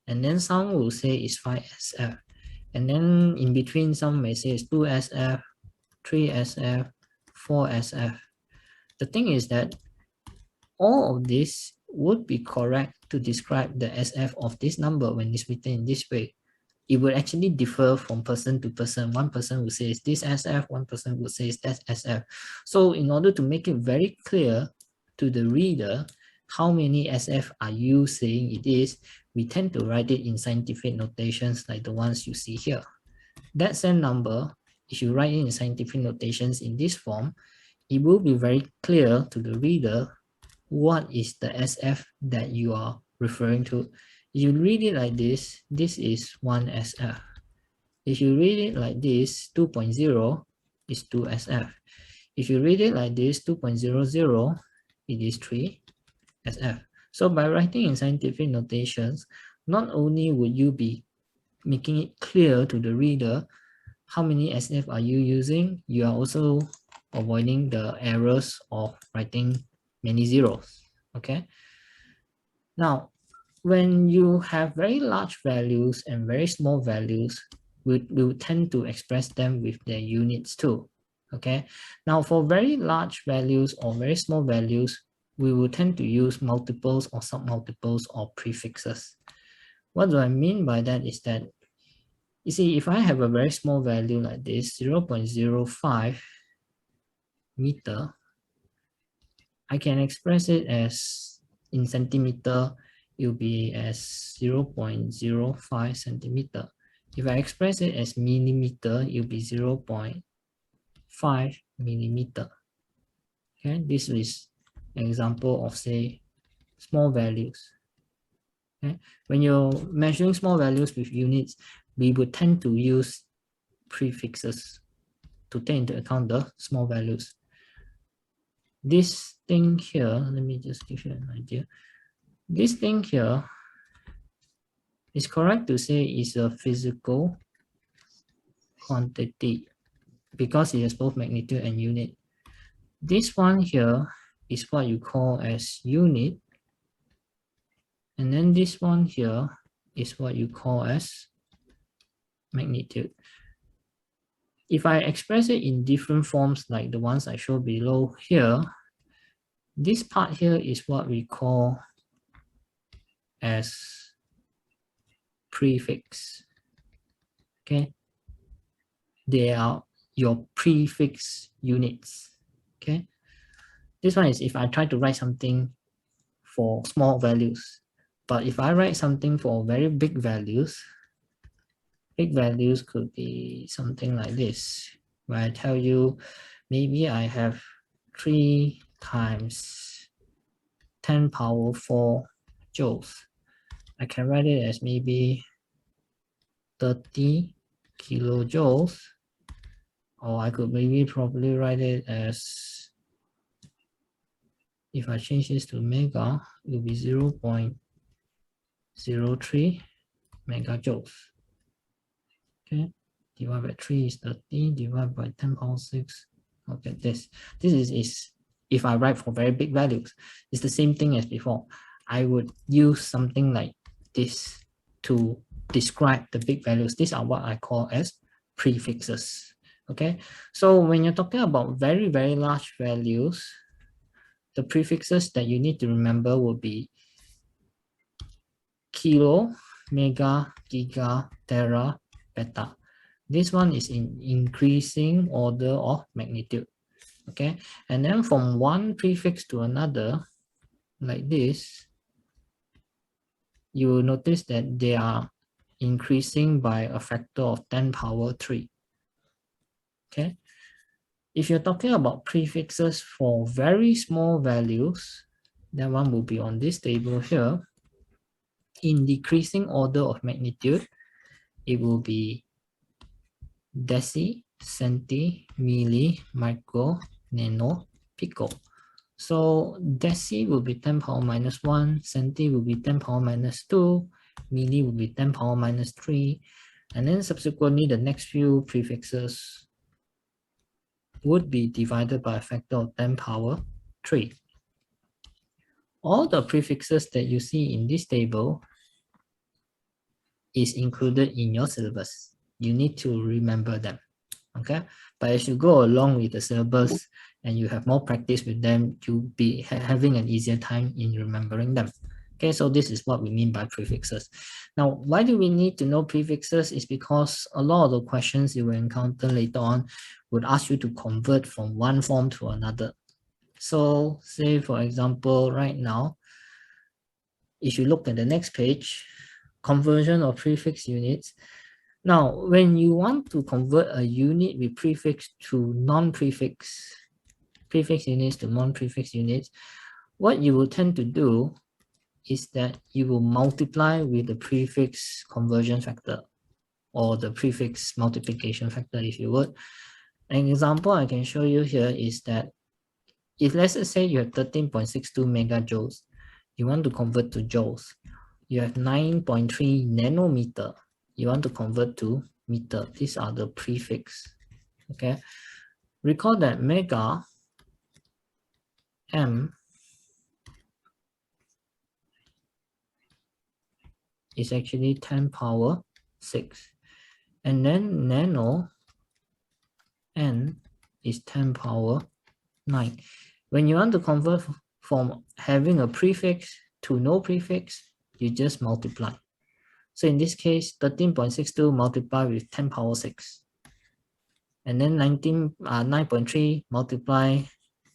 and then some will say it's 5 SF, and then in between some may say it's 2 SF, 3 SF, 4 SF. The thing is that all of this would be correct to describe the SF of this number when it's written in this way. It will actually differ from person to person. One person will say it's this SF, one person will say it's that SF. So in order to make it very clear to the reader how many SF are you saying it is, we tend to write it in scientific notations like the ones you see here. That same number, if you write it in scientific notations in this form, it will be very clear to the reader what is the SF that you are referring to. If you read it like this, this is 1 SF. If you read it like this, 2.0 is 2 SF. If you read it like this, 2.00, it is 3 SF. So by writing in scientific notations, not only would you be making it clear to the reader how many SF are you using, you are also avoiding the errors of writing many zeros. Okay. Now, when you have very large values and very small values, we will tend to express them with their units too. Okay. Now, for very large values or very small values, we will tend to use multiples or submultiples or prefixes. What do I mean by that is that, you see, if I have a very small value like this, 0.05 meter, I can express it as in centimeter, it will be as 0.05 centimeter. If I express it as millimeter, it will be 0.5 millimeter. Okay, this is an example of, say, small values. Okay, when you're measuring small values with units, we would tend to use prefixes. to take into account the small values. This thing here, let me just give you an idea. This thing here is correct to say is a physical quantity because it has both magnitude and unit. This one here is what you call as unit, and then this one here is what you call as magnitude. If I express it in different forms like the ones I show below here, this part here is what we call as prefix. Okay, they are your prefix units. Okay, this one is if I try to write something for small values, but if I write something for very big values could be something like this, where I tell you maybe I have 3 times 10 power 4 joules. I can write it as maybe 30 kilojoules, or I could maybe probably write it as, if I change this to mega, it will be 0.03 megajoules. Okay, divided by 3 is 30, divided by 10 power 6. Okay, this is if I write for very big values. It's the same thing as before. I would use something like this to describe the big values. These are what I call as prefixes. Okay, so when you're talking about very, very large values, the prefixes that you need to remember will be kilo, mega, giga, tera, beta. This one is in increasing order of magnitude. Okay, and then from one prefix to another, like this, you will notice that they are increasing by a factor of 10 power 3. Okay, if you're talking about prefixes for very small values, then one will be on this table here. In decreasing order of magnitude, it will be deci, centi, milli, micro, nano, pico. So deci will be 10 power minus 1, centi will be 10 power minus 2, milli will be 10 power minus 3, and then subsequently the next few prefixes would be divided by a factor of 10 power 3. All the prefixes that you see in this table is included in your syllabus. You need to remember them. Okay, but as you go along with the syllabus and you have more practice with them, you'll be having an easier time in remembering them. Okay, so this is what we mean by prefixes. Now, why do we need to know prefixes? Is because a lot of the questions you will encounter later on would ask you to convert from one form to another. So say for example, right now, if you look at the next page, conversion of prefix units. Now, when you want to convert a unit with prefix to non-prefix, prefix units to non-prefix units, what you will tend to do is that you will multiply with the prefix conversion factor or the prefix multiplication factor, if you would. An example I can show you here is that if let's say you have 13.62 megajoules, you want to convert to joules. You have 9.3 nanometer. You want to convert to meter. These are the prefix. Okay. Recall that mega m is actually 10 power 6. And then nano n is 10 power 9. When you want to convert from having a prefix to no prefix, you just multiply. So in this case, 13.62 multiplied with 10 power 6. And then 9.3 multiply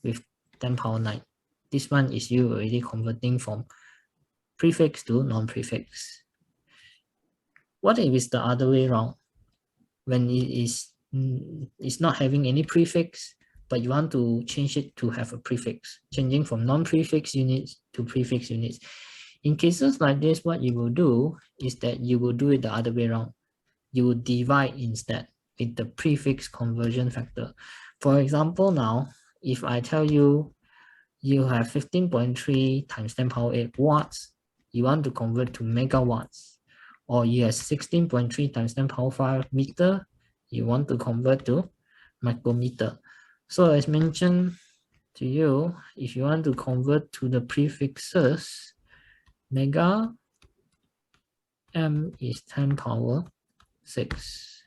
with 10 power 9. This one is you already converting from prefix to non-prefix. What if it's the other way around? When it's not having any prefix, but you want to change it to have a prefix, changing from non-prefix units to prefix units. In cases like this, what you will do is that you will do it the other way around. You will divide instead. with the prefix conversion factor. For example, now, if I tell you you have 15.3 times 10 power 8 watts, you want to convert to megawatts, or you have 16.3 times 10 power 5 meter, you want to convert to micrometer. So as mentioned to you, if you want to convert to the prefixes, mega m is 10 power 6,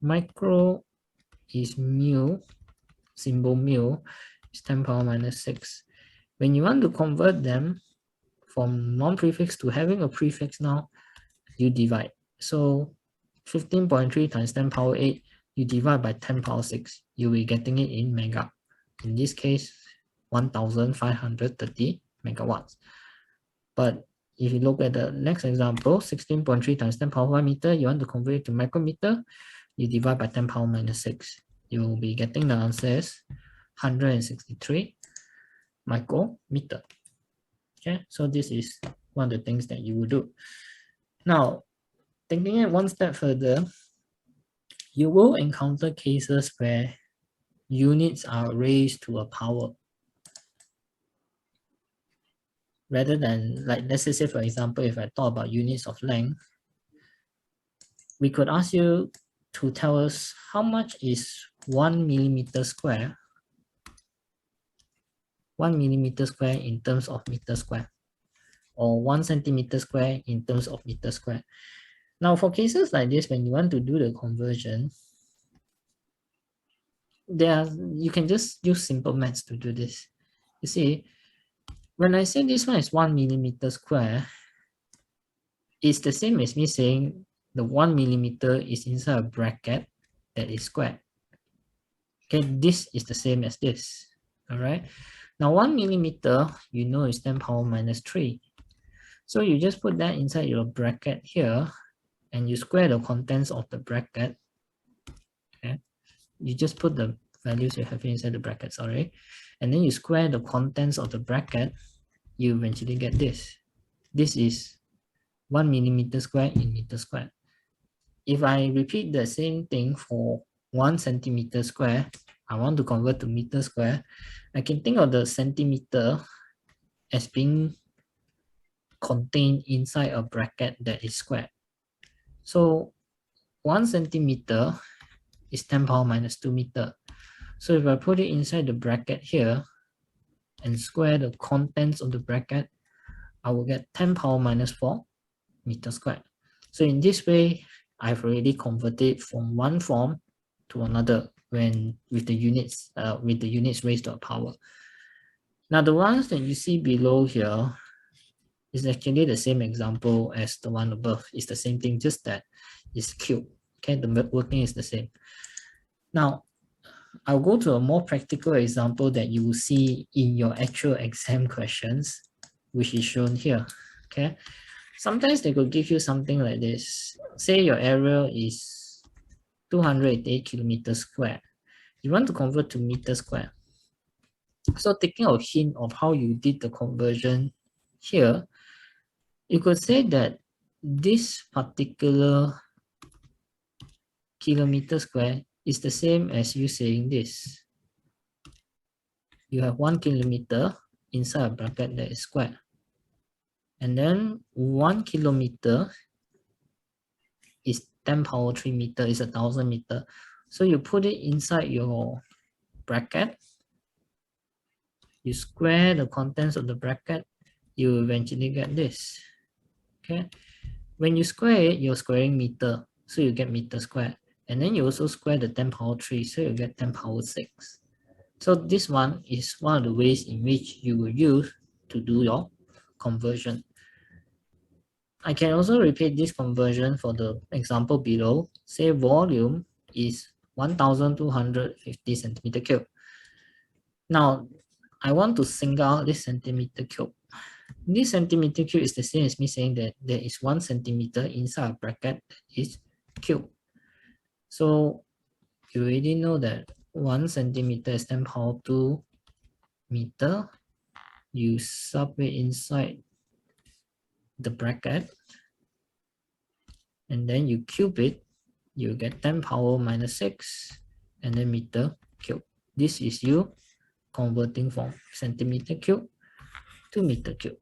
micro is mu, symbol mu is 10 power minus 6. When you want to convert them from non-prefix to having a prefix now, you divide. So 15.3 times 10 power 8, you divide by 10 power 6, you'll be getting it in mega. In this case, 1,530 megawatts. But if you look at the next example, 16.3 times 10 power 5 meter, you want to convert it to micrometer, you divide by 10 power minus 6. You'll be getting the answer as 163 micrometer. Okay, so this is one of the things that you will do. Now, taking it one step further, you will encounter cases where units are raised to a power. Rather than, like, let's say for example, if I talk about units of length, we could ask you to tell us how much is 1 millimeter square, 1 millimeter square in terms of meter square, or 1 centimeter square in terms of meter square. Now, for cases like this, when you want to do the conversion, you can just use simple maths to do this. You see, when I say this one is 1 millimeter square, it's the same as me saying the 1 millimeter is inside a bracket that is square. Okay, this is the same as this. All right. Now 1 millimeter, you know, is 10 power minus 3. So you just put that inside your bracket here, and you square the contents of the bracket. Okay, you just put the values you have inside the bracket, sorry, and then you square the contents of the bracket, you eventually get this. This is 1 millimeter square in meter square. If I repeat the same thing for 1 centimeter square, I want to convert to meter square, I can think of the centimeter as being contained inside a bracket that is square. So 1 centimeter is 10 power minus 2 meter. So if I put it inside the bracket here and square the contents of the bracket, I will get 10 power minus 4 meter squared. So in this way, I've already converted from one form to another when with the units raised to a power. Now the ones that you see below here is actually the same example as the one above. It's the same thing, just that it's cube. Okay, the working is the same. Now, I'll go to a more practical example that you will see in your actual exam questions, which is shown here. Okay, sometimes they could give you something like this. Say your area is 208 kilometers square. You want to convert to meter square. So taking a hint of how you did the conversion here, you could say that this particular kilometer square is the same as you saying this. You have 1 kilometer inside a bracket that is square. And then 1 kilometer is 10 power 3 meter, is 1,000 meter. So you put it inside your bracket, you square the contents of the bracket, you eventually get this. Okay, when you square it, you're squaring meter, so you get meter square. And then you also square the 10 power 3, so you get 10 power 6. So this one is one of the ways in which you will use to do your conversion. I can also repeat this conversion for the example below. Say volume is 1,250 centimeter cube. Now, I want to single out this centimeter cube. This centimeter cube is the same as me saying that there is 1 centimeter inside a bracket that is cube. So you already know that 1 centimeter is 10 power 2 meter. You sub it inside the bracket and then you cube it. you get 10 power minus 6 and then meter cube. This is you converting from centimeter cube to meter cube.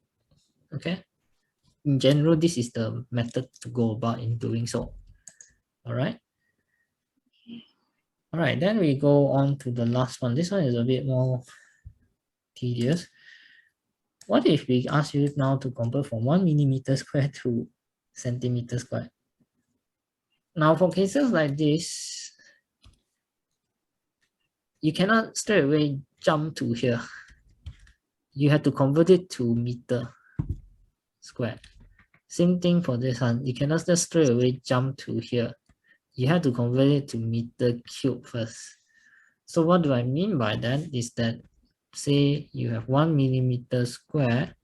Okay. In general, this is the method to go about in doing so. All right. All right, then we go on to the last one. This one is a bit more tedious. What if we ask you now to convert from 1 millimeter square to centimeter square? Now, for cases like this, you cannot straight away jump to here. You have to convert it to meter square. Same thing for this one. You cannot just straight away jump to here. You have to convert it to meter cube first. So what do I mean by that is that, say you have 1 millimeter square.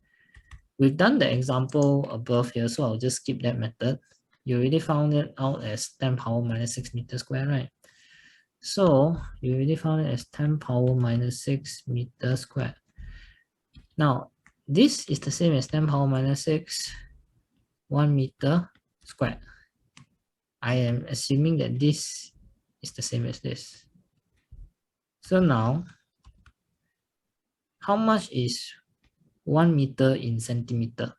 We've done the example above here, so I'll just skip that method. You already found it out as 10 power minus 6 meter square, right? So you already found it as 10 power minus 6 meter square. Now, this is the same as 10 power minus 6, 1 meter square. I am assuming that this is the same as this. So now, how much is 1 meter in centimeter?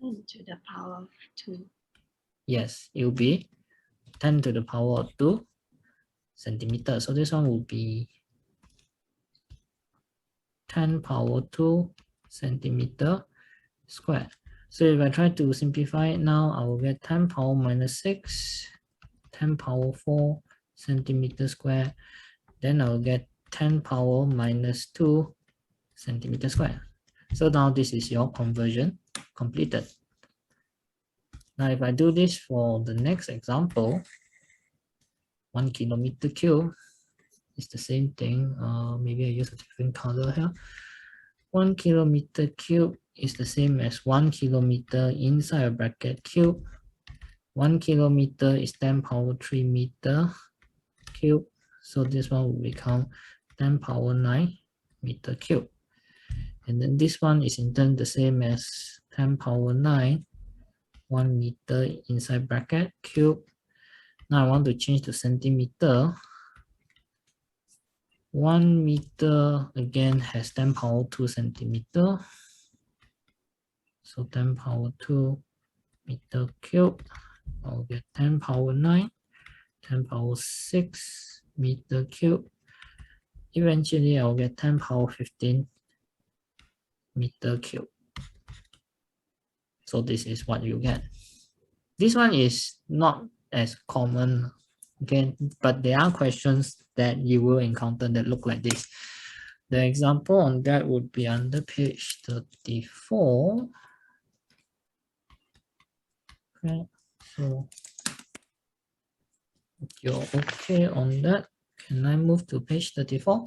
10 to the power of 2. Yes, it will be 10 to the power of 2 centimeter. So this one will be 10 power 2 centimeter square. So if I try to simplify it now, I will get 10 power minus 6, 10 power 4 centimeter square. Then I will get 10 power minus 2 centimeter square. So now this is your conversion completed. Now if I do this for the next example, 1 kilometer cube is the same thing. Maybe I use a different color here. 1 kilometer cube is the same as 1 kilometer inside a bracket cube. 1 kilometer is 10 power 3 meter cube. So this one will become 10 power 9 meter cube. And then this one is in turn the same as 10 power 9, 1 meter inside bracket cube. Now I want to change to centimeter. 1 meter again has 10 power 2 centimeter. So 10 power 2 meter cube. I'll get 10 power 9, 10 power 6 meter cube. Eventually, I'll get 10 power 15 meter cube. So this is what you get. This one is not as common, okay, but there are questions that you will encounter that look like this. The example on that would be under page 34. Okay, so you're okay on that. Can I move to page 34?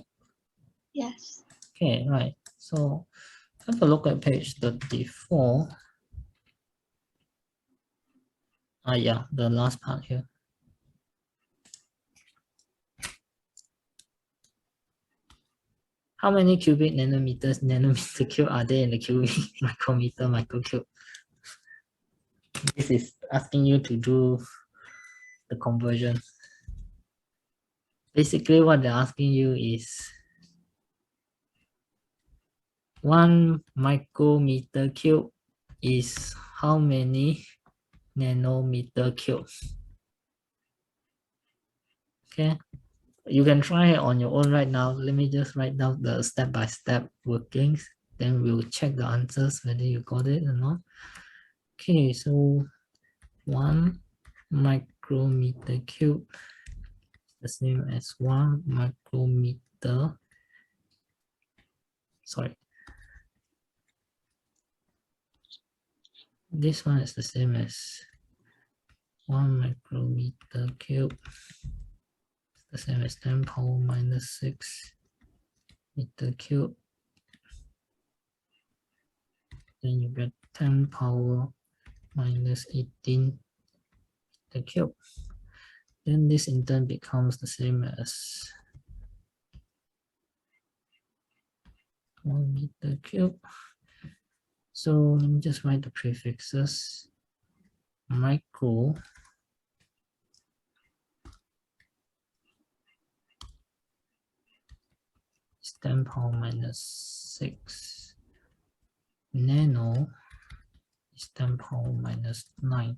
Yes. Okay, right. So have a look at page 34. Yeah, the last part here. How many cubic nanometers, nanometer cube are there in the cubic micrometer, microcube? This is asking you to do the conversion. Basically, what they're asking you is 1 micrometer cube is how many nanometer cubes? Okay, you can try it on your own right now. Let me just write down the step-by-step workings. Then we'll check the answers whether you got it or not. Okay, so 1 micrometer cube is the same as 1 micrometer. Sorry. This one is the same as 1 micrometer cube. It's the same as 10 power minus 6 meter cube. Then you get 10 power minus 18 meter cube. Then this in turn becomes the same as 1 meter cube. So let me just write the prefixes. Micro is 10 power minus 6. Nano is 10 power minus 9.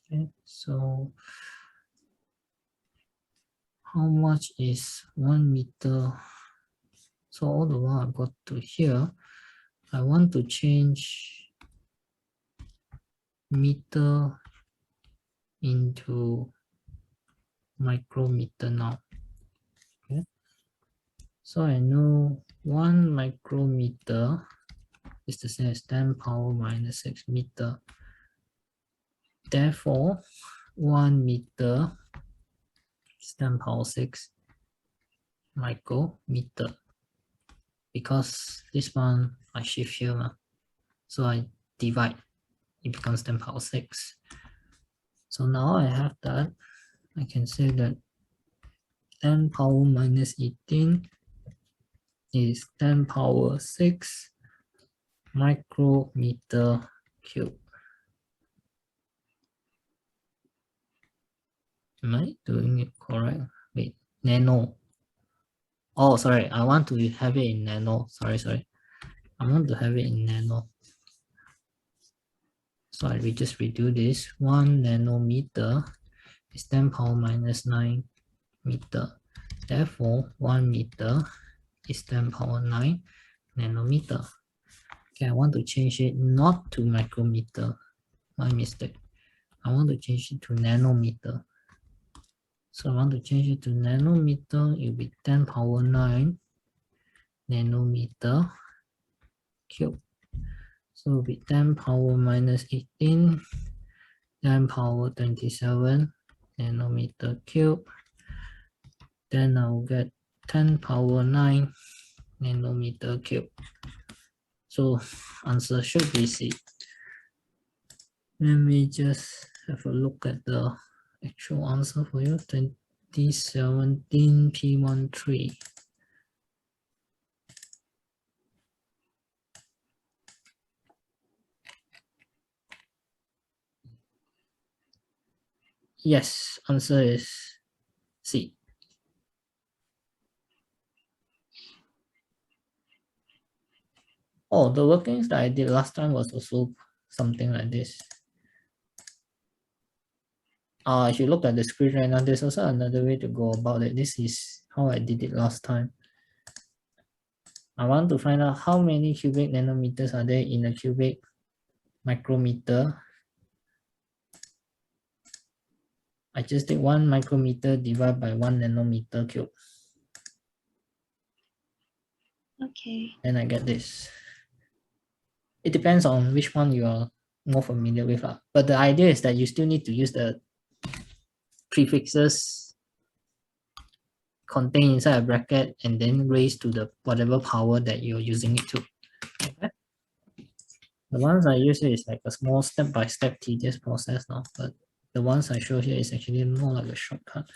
Okay, so how much is 1 meter? So all the while I got to here, I want to change meter into micrometer now. Okay, so I know 1 micrometer is the same as 10 power minus 6 meter. Therefore, 1 meter is 10 power 6 micrometer. Because this one I shift here, so I divide, it becomes 10 power 6. So now I have that, I can say that 10 power minus 18 is 10 power 6 micrometer cube. Am I doing it correct? Wait, nano. Oh, sorry, I want to have it in nano. Sorry. I want to have it in nano. So I just redo this. 1 nanometer is 10 power minus 9 meter. Therefore, 1 meter is 10 power 9 nanometer. Okay, I want to change it not to micrometer. My mistake. I want to change it to nanometer. So I want to change it to nanometer. It will be 10 power 9 nanometer cube. So it will be 10 power minus 18, 10 power 27 nanometer cube. Then I'll get 10 power 9 nanometer cube. So answer should be C. Let me just have a look at the actual answer for you. 2017 P13. Yes, answer is C. Oh, the workings that I did last time was also something like this. If you look at the screen right now, there's also another way to go about it. This is how I did it last time. I want to find out how many cubic nanometers are there in a cubic micrometer. I just take 1 micrometer divided by 1 nanometer cube. Okay. Then I get this. It depends on which one you are more familiar with. But the idea is that you still need to use the prefixes contained inside a bracket and then raise to the whatever power that you're using it to. Okay? The ones I use here is like a small step-by-step tedious process now, but the ones I show here is actually more like a shortcut.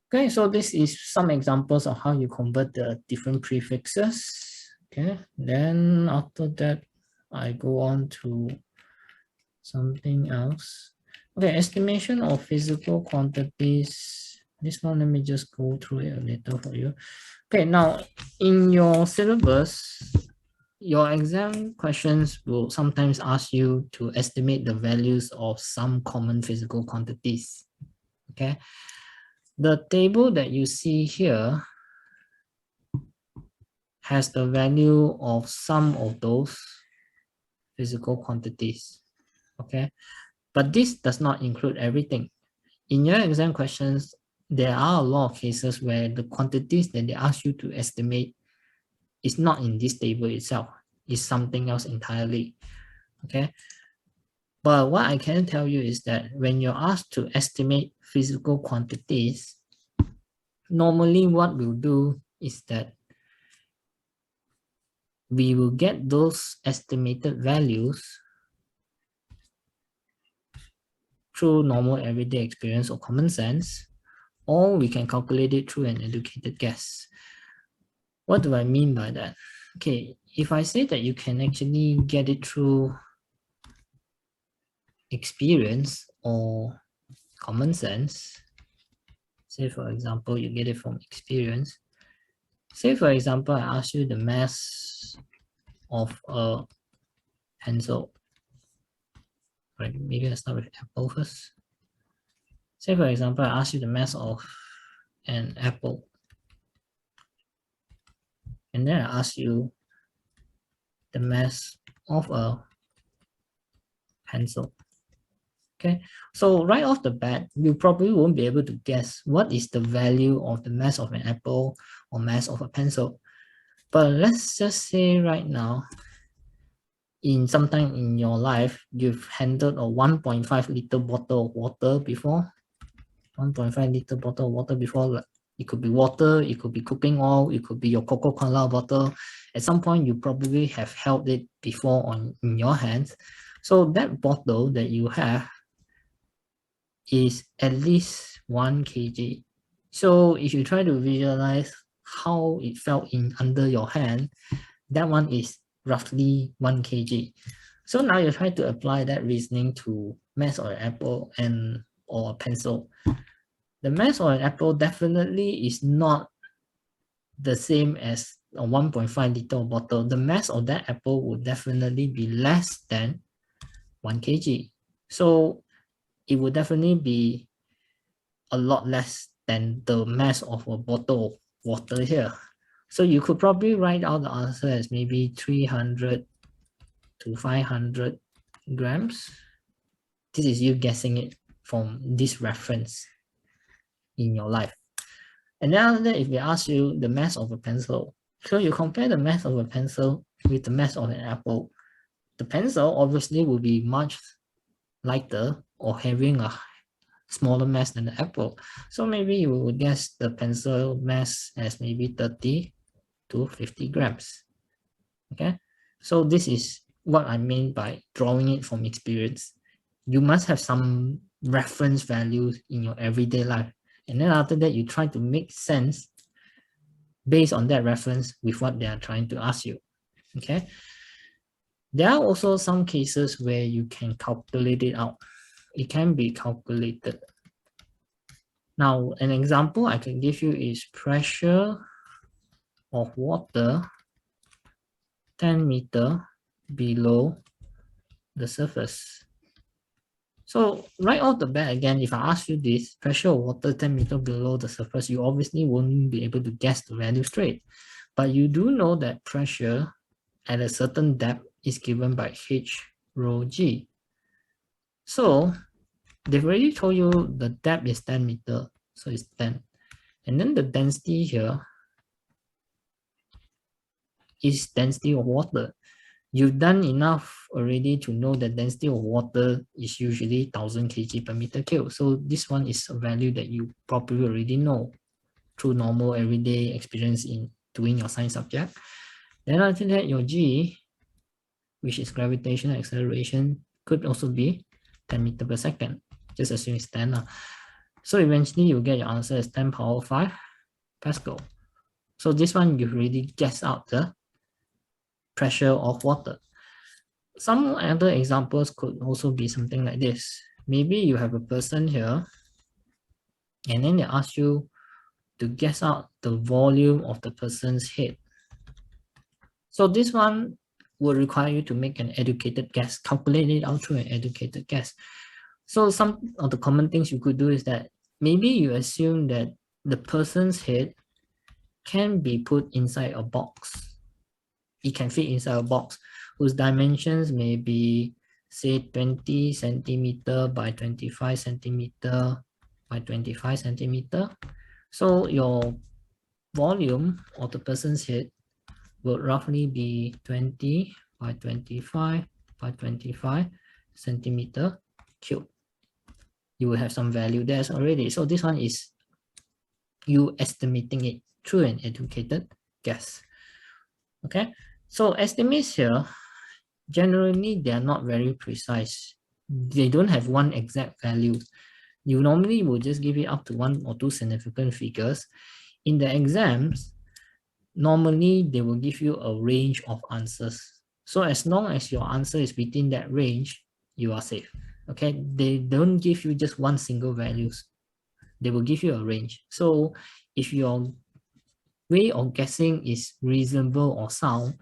Okay, so this is some examples of how you convert the different prefixes. Okay, then after that, I go on to something else. Okay, estimation of physical quantities. This one, let me just go through it a little for you. Okay, now in your syllabus, your exam questions will sometimes ask you to estimate the values of some common physical quantities. Okay, the table that you see here has the value of some of those physical quantities. Okay, but this does not include everything. In your exam questions, there are a lot of cases where the quantities that they ask you to estimate is not in this table itself, it's something else entirely. Okay, but what I can tell you is that when you're asked to estimate physical quantities, normally what we'll do is that we will get those estimated values through normal everyday experience or common sense, or we can calculate it through an educated guess. What do I mean by that? Okay, if I say that you can actually get it through experience or common sense, Say for example, you get it from experience. Say for example, I ask you the mass of a pencil. Right, maybe I start with apple first. Say for example, I ask you the mass of an apple. And then I ask you the mass of a pencil. Okay, so right off the bat, you probably won't be able to guess what is the value of the mass of an apple or mass of a pencil. But let's just say right now, in sometime in your life, you've handled a 1.5 liter bottle of water before. 1.5 liter bottle of water before. It could be water, it could be cooking oil, it could be your Coca-Cola bottle. At some point, you probably have held it before in your hands. So that bottle that you have is at least 1 kg. So if you try to visualize how it felt in under your hand, that one is roughly 1 kg. So now you try to apply that reasoning to mass of an apple or a pencil. The mass of an apple definitely is not the same as a 1.5 liter bottle. The mass of that apple would definitely be less than 1 kg. So it would definitely be a lot less than the mass of a bottle of water here. So you could probably write out the answer as maybe 300 to 500 grams. This is you guessing it from this reference in your life. And then after that, if we ask you the mass of a pencil, so you compare the mass of a pencil with the mass of an apple, the pencil obviously will be much lighter or having a smaller mass than the apple. So maybe you would guess the pencil mass as maybe 30 to 50 grams. Okay, so this is what I mean by drawing it from experience. You must have some reference values in your everyday life. And then after that, you try to make sense based on that reference with what they are trying to ask you. Okay. There are also some cases where you can calculate it out. It can be calculated. Now, an example I can give you is pressure of water 10 meter below the surface. So right off the bat, again, if I ask you this, pressure of water 10 meter below the surface, you obviously won't be able to guess the value straight. But you do know that pressure at a certain depth is given by H rho G. So they've already told you the depth is 10 meter, so it's 10. And then the density here is density of water. You've done enough already to know that density of water is usually 1000 kg per meter cube. So this one is a value that you probably already know through normal everyday experience in doing your science subject. Then after that, your G, which is gravitational acceleration, could also be 10 meter per second. Just assume it's 10. So eventually you get your answer as 10 power 5 Pascal. So this one you really guess out the pressure of water. Some other examples could also be something like this. Maybe you have a person here and then they ask you to guess out the volume of the person's head. So this one will require you to make an educated guess, calculate it out through an educated guess. So some of the common things you could do is that maybe you assume that the person's head can be put inside a box. It can fit inside a box whose dimensions may be, say, 20 centimeter by 25 centimeter by 25 centimeter. So your volume of the person's head will roughly be 20 by 25 by 25 centimeter cube. You will have some value there already. So this one is you estimating it through an educated guess. Okay, so estimates here, generally they are not very precise. They don't have one exact value. You normally will just give it up to 1 or 2 significant figures. In the exams, normally they will give you a range of answers. So as long as your answer is within that range, you are safe. Okay, they don't give you just one single values. they will give you a range. So if your way of guessing is reasonable or sound,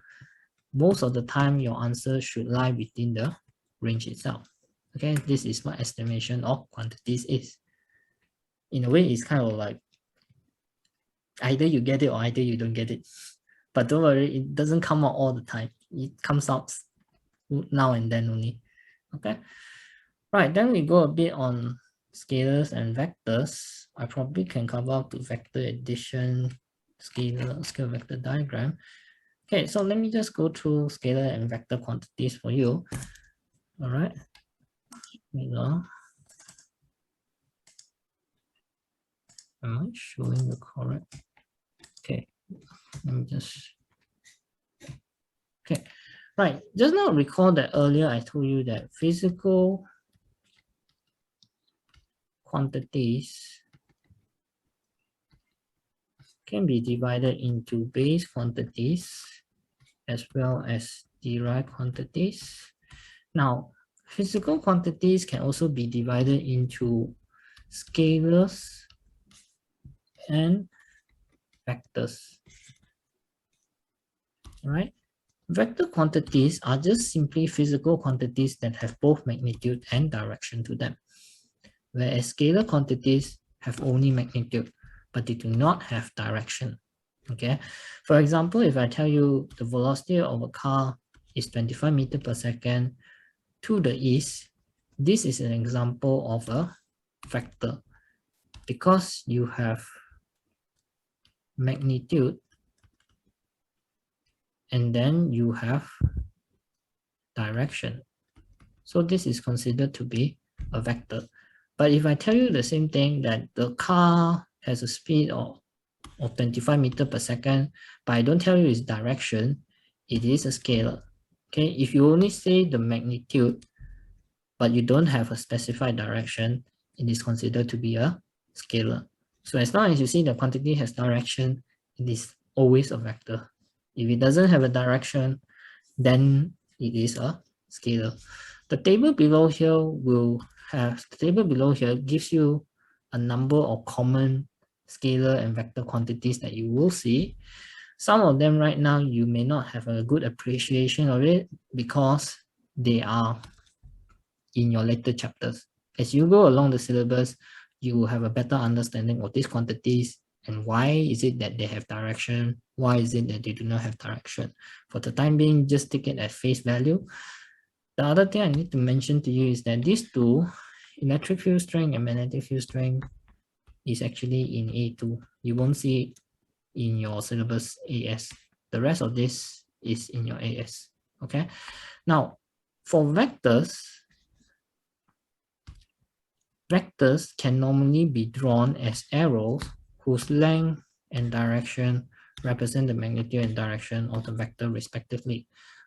most of the time your answer should lie within the range itself. Okay, this is what estimation of quantities is. In a way, it's kind of like either you get it or either you don't get it. But don't worry, it doesn't come out all the time. It comes out now and then only. Okay. Right, then we go a bit on scalars and vectors. I probably can cover up to vector addition, scale vector diagram. Okay, so let me just go through scalar and vector quantities for you. All right. Here we go. Am I showing the correct? Okay, let me just. Okay, right. Just now recall that earlier I told you that physical quantities can be divided into base quantities as well as derived quantities. Now, physical quantities can also be divided into scalars and vectors. Right? Vector quantities are just simply physical quantities that have both magnitude and direction to them, whereas scalar quantities have only magnitude, but they do not have direction. Okay, for example, if I tell you the velocity of a car is 25 meters per second to the east, this is an example of a vector because you have magnitude and then you have direction. So this is considered to be a vector. But if I tell you the same thing, that the car has a speed of 25 meters per second, but I don't tell you its direction, it is a scalar. Okay, if you only say the magnitude, but you don't have a specified direction, it is considered to be a scalar. So as long as you see the quantity has direction, it is always a vector. If it doesn't have a direction, then it is a scalar. The table below here gives you a number of common scalar and vector quantities that you will see. Some of them right now you may not have a good appreciation of it because they are in your later chapters. As you go along the syllabus, you will have a better understanding of these quantities and why is it that they have direction, why is it that they do not have direction. For the time being, just take it at face value. The other thing I need to mention to you is that these two, electric field strength and magnetic field strength, is actually in A2. You won't see it in your syllabus AS. The rest of this is in your AS. Okay. Now, for vectors can normally be drawn as arrows whose length and direction represent the magnitude and direction of the vector respectively.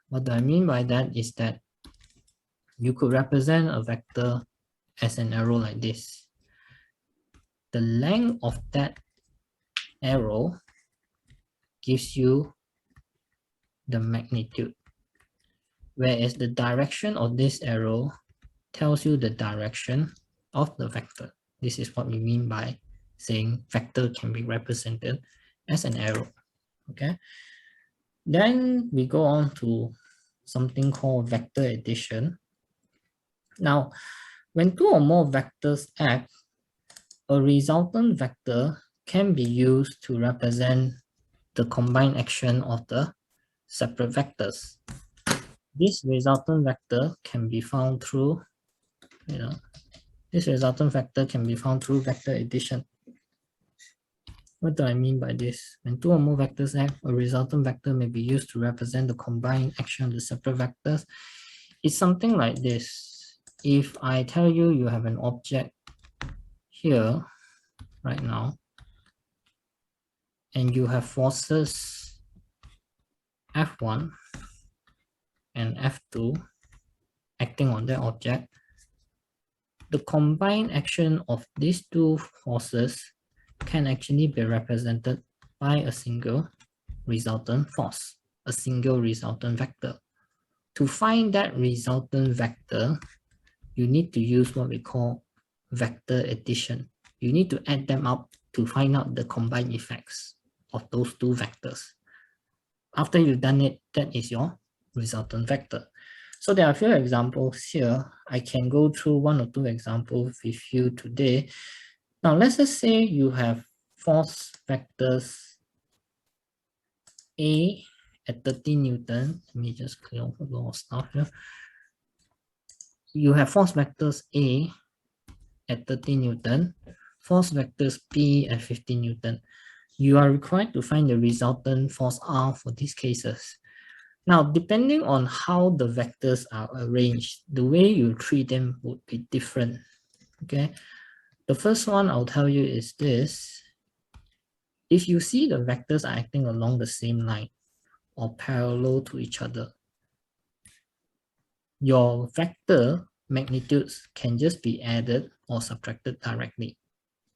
What I mean by that is that you could represent a vector as an arrow like this. The length of that arrow gives you the magnitude, whereas the direction of this arrow tells you the direction of the vector. This is what we mean by saying vector can be represented as an arrow. Okay. Then we go on to something called vector addition. Now, when two or more vectors act, a resultant vector can be used to represent the combined action of the separate vectors. This resultant vector can be found through, this resultant vector can be found through vector addition. What do I mean by this? When two or more vectors act, a resultant vector may be used to represent the combined action of the separate vectors. It's something like this. If I tell you you have an object here right now, and you have forces F1 and F2 acting on that object, the combined action of these two forces can actually be represented by a single resultant force, a single resultant vector. To find that resultant vector, you need to use what we call vector addition. you need to add them up to find out the combined effects of those two vectors. After you've done it, that is your resultant vector. So there are a few examples here. I can go through one or two examples with you today. Now, let's just say you have force vectors A at 30 Newton. Let me just clear off a lot of stuff here. You have force vectors A at 30 Newton, force vectors B at 50 Newton. You are required to find the resultant force R for these cases. Now, depending on how the vectors are arranged, the way you treat them would be different. Okay. The first one I'll tell you is this. If you see the vectors are acting along the same line or parallel to each other, your vector magnitudes can just be added or subtracted directly.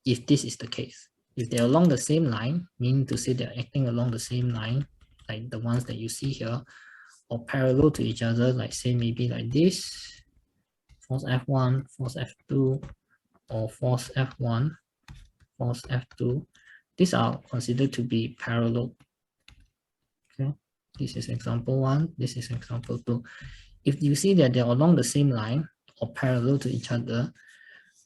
If this is the case, if they're along the same line, meaning to say they're acting along the same line, like the ones that you see here, or parallel to each other, like say maybe like this, force F1, force F2, or force F1, force F2, these are considered to be parallel. Okay, this is example 1, this is example 2. If you see that they're along the same line or parallel to each other,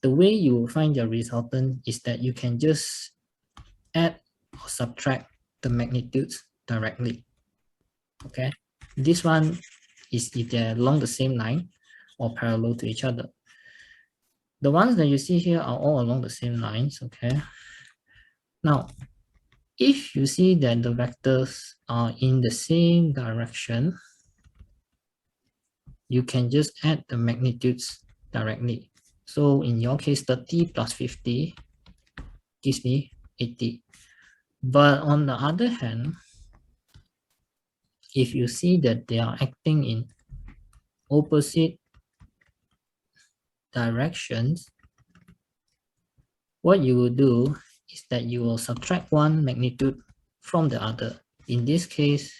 the way you find your resultant is that you can just add or subtract the magnitudes directly. Okay, this one is if they're along the same line or parallel to each other. The ones that you see here are all along the same lines. Okay, now if you see that the vectors are in the same direction, you can just add the magnitudes directly. So in your case, 30 plus 50 gives me 80. But on the other hand, if you see that they are acting in opposite directions, what you will do is that you will subtract one magnitude from the other. In this case,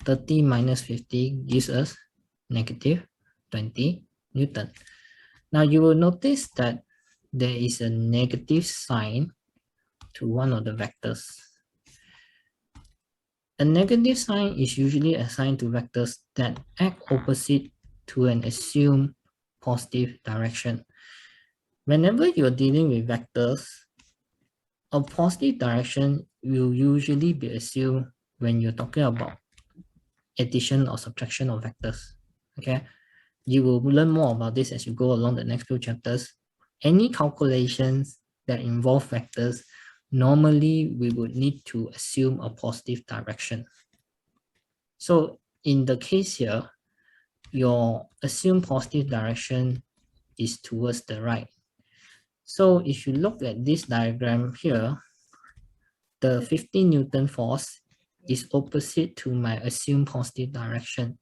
30 minus 50 gives us negative 20 Newton. Now you will notice that there is a negative sign to one of the vectors. A negative sign is usually assigned to vectors that act opposite to an assumed positive direction. Whenever you're dealing with vectors, a positive direction will usually be assumed when you're talking about addition or subtraction of vectors. Okay, you will learn more about this as you go along the next few chapters. Any calculations that involve vectors, normally we would need to assume a positive direction. So in the case here, your assumed positive direction is towards the right. So if you look at this diagram here, the 50 Newton force is opposite to my assumed positive direction.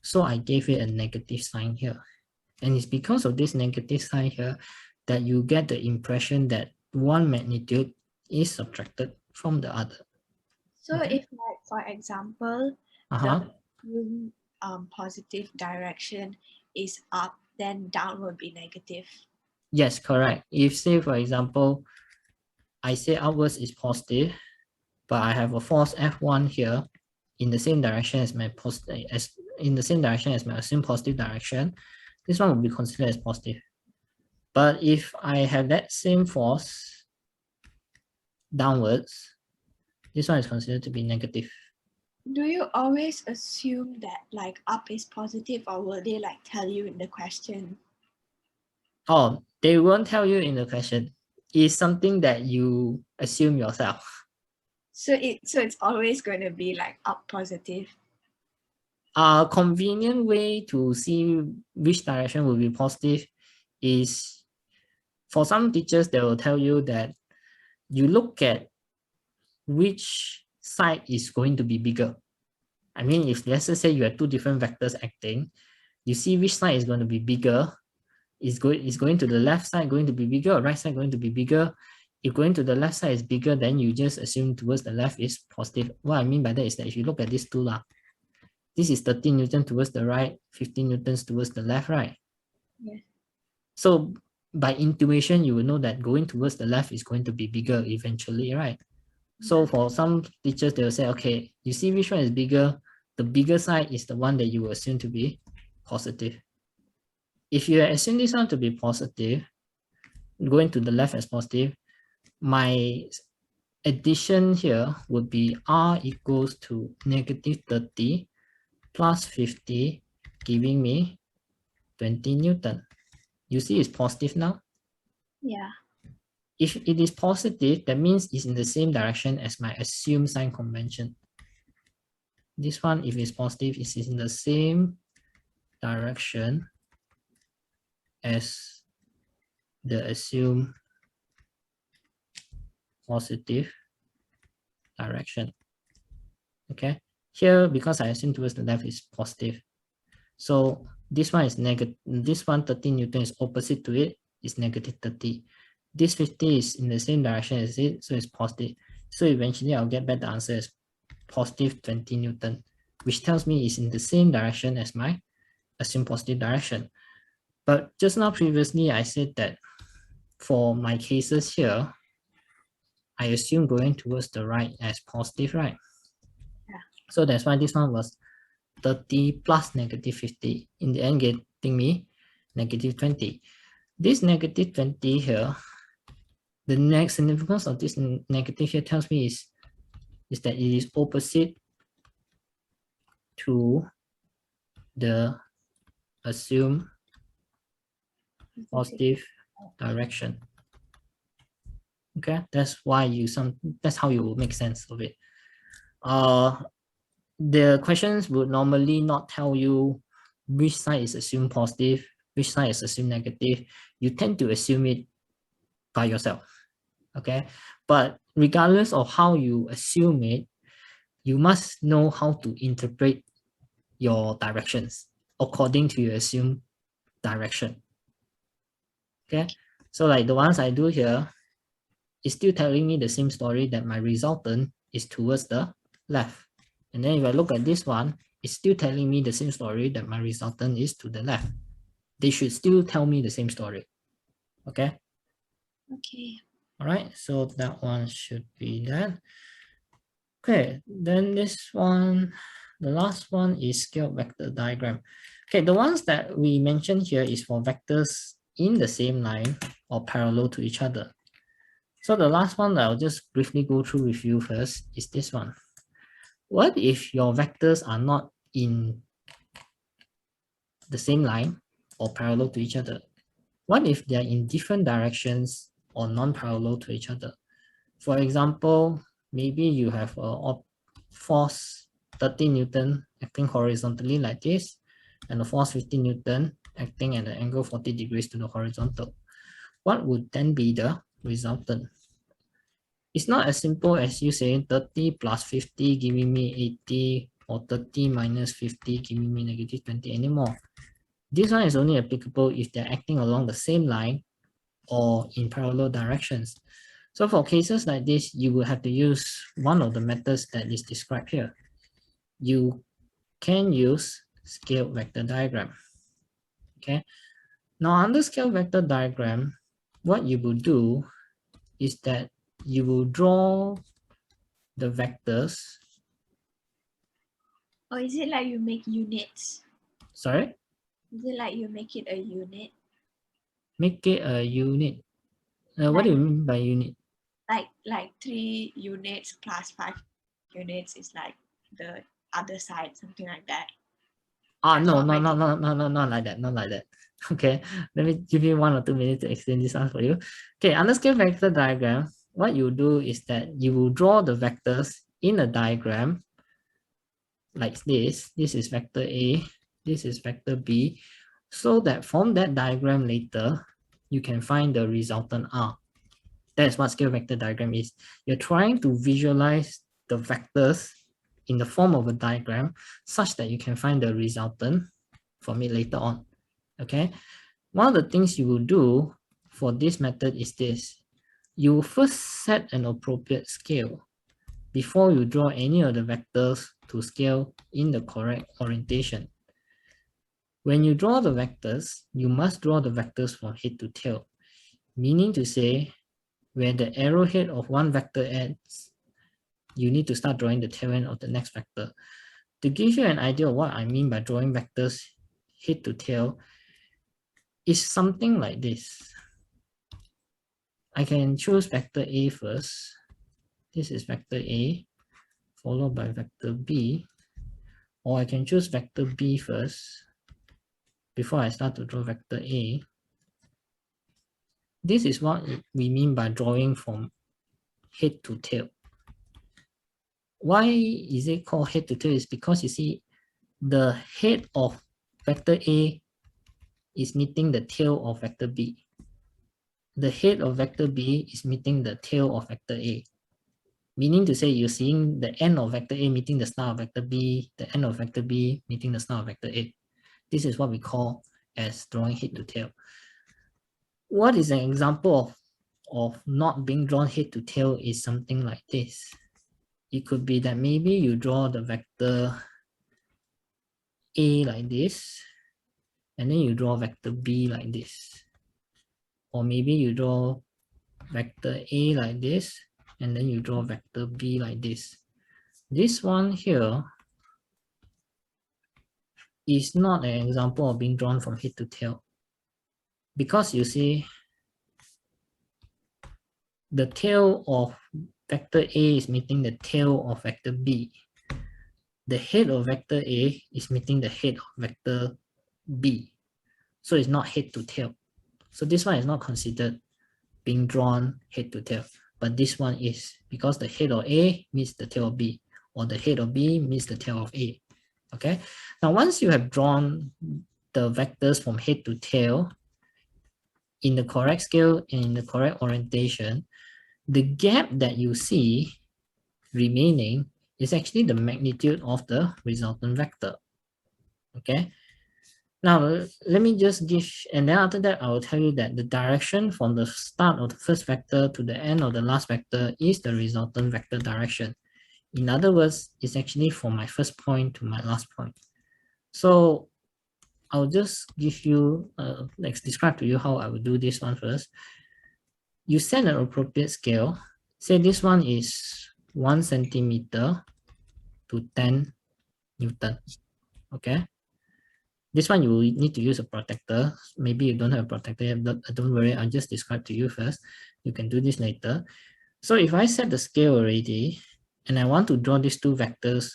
So I gave it a negative sign here. And it's because of this negative sign here that you get the impression that one magnitude is subtracted from the other. So Okay. if, like, for example, the positive direction is up, then down would be negative. Yes, correct. If say, for example, I say upwards is positive, but I have a force F1 here in the same direction as my assumed positive direction, this one will be considered as positive. But if I have that same force downwards, this one is considered to be negative. Do you always assume that like up is positive, or will they like tell you in the question? Oh, they won't tell you in the question. It's something that you assume yourself. So it's always going to be like up positive. A convenient way to see which direction will be positive is, for some teachers, they will tell you that you look at which side is going to be bigger. I mean, if let's just say you have two different vectors acting, you see which side is going to be bigger. Is going to the left side going to be bigger, or right side going to be bigger? If going to the left side is bigger, then you just assume towards the left is positive. What I mean by that is that if you look at this two, this is 30 Newton towards the right, 15 Newtons towards the left, right? Yes. So by intuition, you will know that going towards the left is going to be bigger eventually, right? So for some teachers, they will say, okay, you see which one is bigger? The bigger side is the one that you will assume to be positive. If you assume this one to be positive, going to the left as positive, my addition here would be R equals to negative 30 plus 50, giving me 20 Newton. You see it's positive now? Yeah. If it is positive, that means it's in the same direction as my assumed sign convention. This one, if it's positive, is in the same direction as the assumed positive direction. Okay, here because I assume towards the left is positive, so this one is negative. This one 30 Newton is opposite to it, is negative 30. This 50 is in the same direction as it, so it's positive. So eventually I'll get back the answer as positive 20 Newton, which tells me it's in the same direction as my assumed positive direction. But just now previously I said that for my cases here, I assume going towards the right as positive, right? Yeah. So that's why this one was 30 plus negative 50. In the end, getting me negative 20. This negative 20 here, the next significance of this negative here tells me is that it is opposite to the assumed positive direction. Okay, that's why that's how you will make sense of it. The questions would normally not tell you which side is assumed positive, which side is assumed negative. You tend to assume it by yourself. Okay, but regardless of how you assume it, you must know how to interpret your directions according to your assumed direction. Okay, so like the ones I do here is still telling me the same story, that my resultant is towards the left. And then if I look at this one, it's still telling me the same story, that my resultant is to the left. They should still tell me the same story. Okay. Okay. All right, so that one should be that. Okay, then this one, the last one is scaled vector diagram. Okay, the ones that we mentioned here is for vectors in the same line or parallel to each other. So the last one that I'll just briefly go through with you first is this one. What if your vectors are not in the same line or parallel to each other? What if they're in different directions or non-parallel to each other? For example, maybe you have a force 30 Newton acting horizontally like this, and a force 50 Newton acting at an angle 40 degrees to the horizontal. What would then be the resultant? It's not as simple as you saying 30 plus 50 giving me 80, or 30 minus 50 giving me negative 20 anymore. This one is only applicable if they're acting along the same line or in parallel directions. So for cases like this, you will have to use one of the methods that is described here. You can use scaled vector diagram. Okay. Now under scaled vector diagram, what you will do is that you will draw the vectors. Or is it like you make units? Sorry? Is it like you make it a unit? Make it a unit. What do you mean by unit? Like 3 units plus 5 units is like the other side, something like that. No, not like that, not like that. Okay, let me give you 1 or 2 minutes to explain this one for you. Okay, under scale vector diagram, what you do is that you will draw the vectors in a diagram like this. This is vector A, this is vector B, so that from that diagram later, you can find the resultant R. That's what scale vector diagram is. You're trying to visualize the vectors in the form of a diagram such that you can find the resultant from it later on. Okay. One of the things you will do for this method is this. You will first set an appropriate scale before you draw any of the vectors to scale in the correct orientation. When you draw the vectors, you must draw the vectors from head to tail. meaning to say where the arrowhead of one vector ends, you need to start drawing the tail end of the next vector. To give you an idea of what I mean by drawing vectors head to tail, is something like this. I can choose vector A first. This is vector A, followed by vector B, or I can choose vector B first before I start to draw vector A. This is what we mean by drawing from head to tail. Why is it called head to tail? Is because you see the head of vector A is meeting the tail of vector B. The head of vector B is meeting the tail of vector A. Meaning to say you're seeing the end of vector A meeting the start of vector B, the end of vector B meeting the start of vector A. This is what we call as drawing head to tail. What is an example of not being drawn head to tail is something like this. It could be that maybe you draw the vector A like this, and then you draw vector B like this. Or maybe you draw vector A like this, and then you draw vector B like this. This one here is not an example of being drawn from head to tail. Because you see, the tail of vector A is meeting the tail of vector B. The head of vector A is meeting the head of vector B. So it's not head to tail. So this one is not considered being drawn head to tail. But this one is, because the head of A meets the tail of B, or the head of B meets the tail of A. Okay. Now, once you have drawn the vectors from head to tail in the correct scale and in the correct orientation, the gap that you see remaining is actually the magnitude of the resultant vector. Okay. Now, let me just give, and then after that, I will tell you that the direction from the start of the first vector to the end of the last vector is the resultant vector direction. In other words, it's actually from my first point to my last point. So I'll just give you, describe to you how I will do this one first. You set an appropriate scale. Say this one is 1 centimeter to 10 Newton. Okay. This one you will need to use a protector. Maybe you don't have a protector, but don't worry, I'll just describe to you first. You can do this later. So if I set the scale already, and I want to draw these two vectors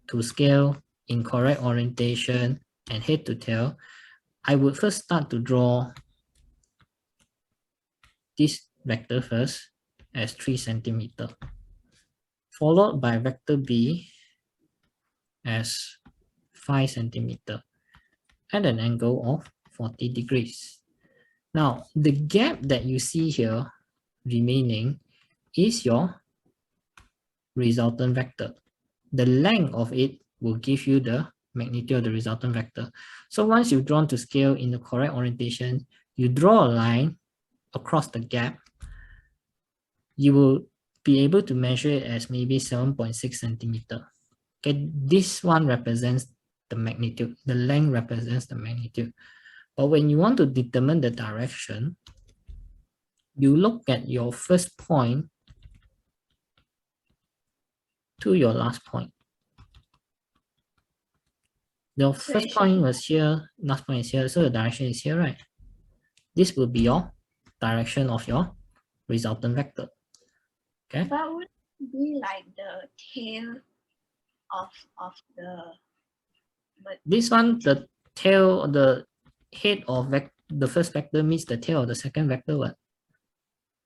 to scale in correct orientation and head to tail, I would first start to draw this vector first as 3 centimeter, followed by vector B as 5 centimeter at an angle of 40 degrees. Now, the gap that you see here remaining is your resultant vector. The length of it will give you the magnitude of the resultant vector. So once you've drawn to scale in the correct orientation, you draw a line across the gap. You will be able to measure it as maybe 7.6 centimeter. Okay, this one represents the magnitude. The length represents the magnitude. But when you want to determine the direction, you look at your first point to your last point. The first point was here, last point is here, so the direction is here, right? This will be your direction of your resultant vector. Okay. But would it be like the tail of the? But this one, the tail, the head of the first vector meets the tail of the second vector. What?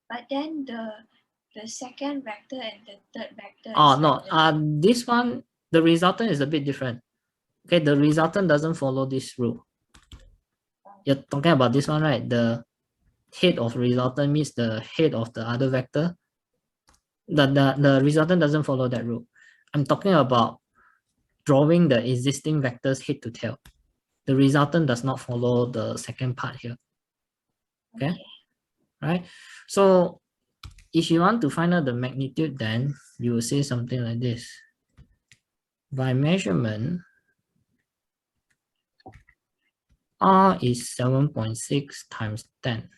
But then the second vector and the third vector. Oh no, this one, the resultant is a bit different. Okay, the resultant doesn't follow this rule. You're talking about this one, right? The head of resultant meets the head of the other vector. The resultant doesn't follow that rule. I'm talking about drawing the existing vectors head to tail. The resultant does not follow the second part here. Okay. Right? So if you want to find out the magnitude, then you will say something like this. By measurement, R is 7.6 times 10.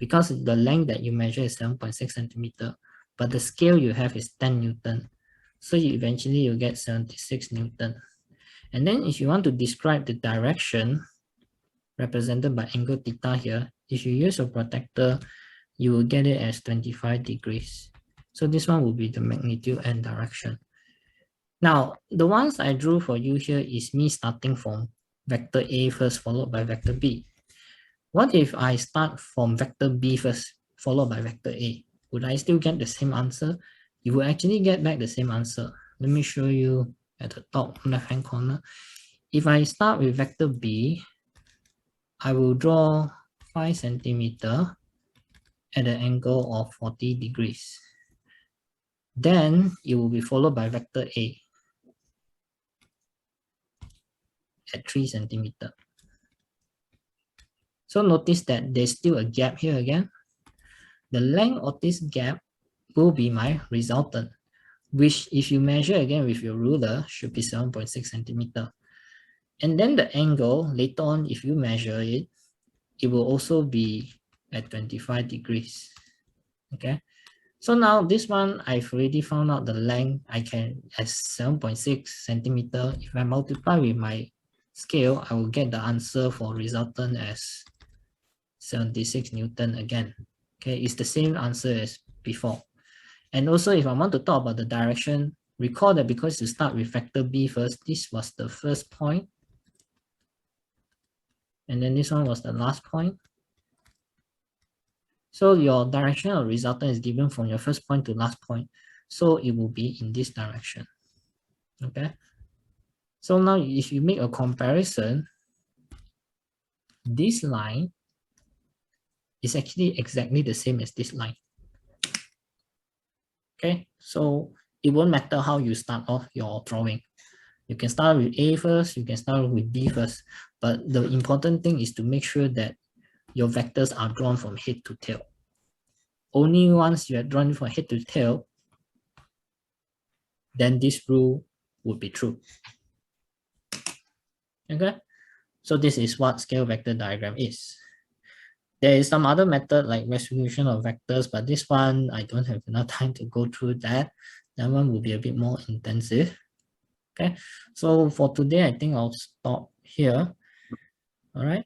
because the length that you measure is 7.6 centimeter, but the scale you have is 10 Newton. So you get 76 Newton. And then if you want to describe the direction represented by angle theta here, if you use a protractor, you will get it as 25 degrees. So this one will be the magnitude and direction. Now, the ones I drew for you here is me starting from vector A first, followed by vector B. What if I start from vector B first, followed by vector A? Would I still get the same answer? You will actually get back the same answer. Let me show you at the top left-hand corner. If I start with vector B, I will draw 5 centimeter at an angle of 40 degrees. Then it will be followed by vector A at 3 centimeter. So notice that there's still a gap here again. The length of this gap will be my resultant, which if you measure again with your ruler should be 7.6 centimeter. And then the angle later on, if you measure it, it will also be at 25 degrees. Okay. So now this one, I've already found out the length. I can as 7.6 centimeter. If I multiply with my scale, I will get the answer for resultant as 76 Newton again. Okay, it's the same answer as before. And also, if I want to talk about the direction, recall that because you start with vector B first, this was the first point. And then this one was the last point. So your directional resultant is given from your first point to last point. So it will be in this direction. Okay. So now if you make a comparison, this line is actually exactly the same as this line. Okay. So it won't matter how you start off your drawing. You can start with A first, you can start with B first. But the important thing is to make sure that your vectors are drawn from head to tail. Only once you are drawn from head to tail, then this rule would be true. Okay, so this is what scale vector diagram is. There is some other method like resolution of vectors, but this one, I don't have enough time to go through that. That one will be a bit more intensive. Okay, so for today, I think I'll stop here. All right.